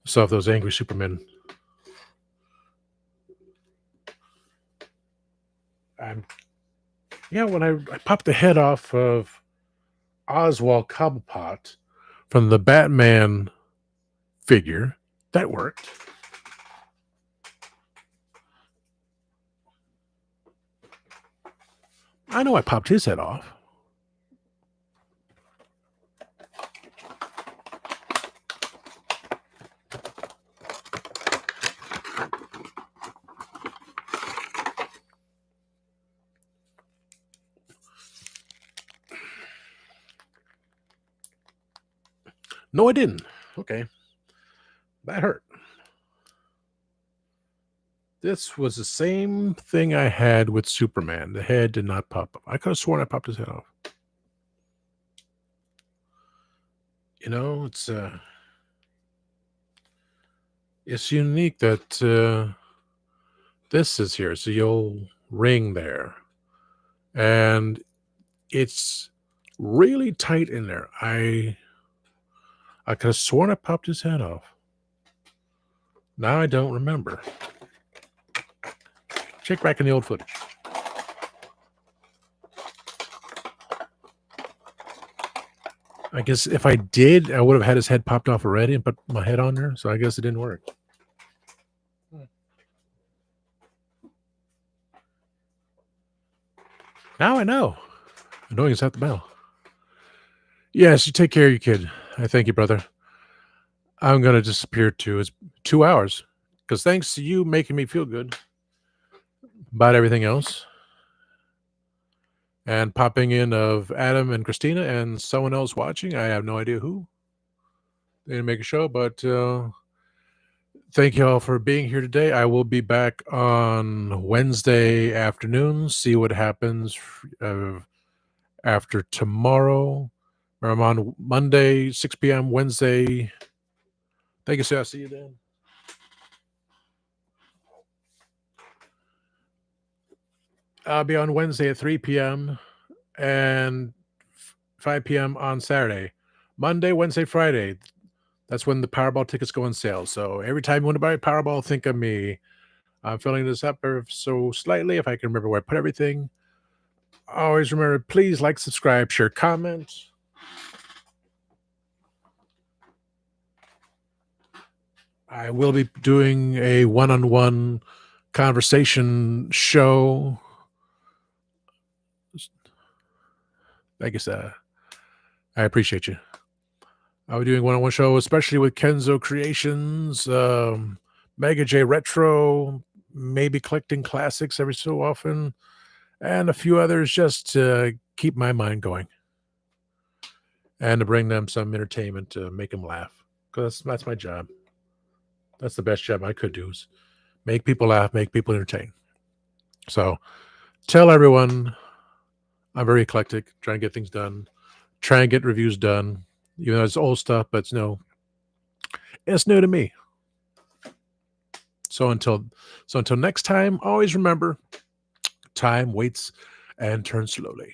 So if those angry Supermen, when I popped the head off of Oswald Cobblepot from the Batman figure, that worked. I know I popped his head off. No, I didn't. Okay. That hurt. This was the same thing I had with Superman. The head did not pop up. I could have sworn I popped his head off. It's unique that this is here. So you'll ring there, and it's really tight in there. I could have sworn I popped his head off. Now I don't remember. Check back in the old footage. I guess if I did, I would have had his head popped off already and put my head on there. So I guess it didn't work. Now I know. Annoying is at the bell. Yes, you take care of your kid. I thank you, brother. I'm going to disappear too. It's 2 hours because thanks to you making me feel good about everything else and popping in of Adam and Christina and someone else watching. I have no idea who. They didn't make a show, but thank you all for being here today. I will be back on Wednesday afternoon. See what happens after tomorrow. I'm on Monday, 6 p.m. Wednesday. Thank you, sir. I'll see you then. I'll be on Wednesday at 3 p.m. and 5 p.m. on Saturday. Monday, Wednesday, Friday. That's when the Powerball tickets go on sale. So every time you want to buy a Powerball, think of me. I'm filling this up so slightly if I can remember where I put everything. Always remember, please like, subscribe, share, comment. I will be doing a one-on-one conversation show. I guess I appreciate you. I'll be doing one-on-one show, especially with Kenzo Creations, Mega J Retro, maybe collecting classics every so often, and a few others just to keep my mind going and to bring them some entertainment to make them laugh. Because that's my job. That's the best job I could do is make people laugh, make people entertain. So tell everyone I'm very eclectic, trying to get things done, trying to get reviews done, even though it's old stuff, but it's new to me. So until next time, always remember, time waits and turns slowly.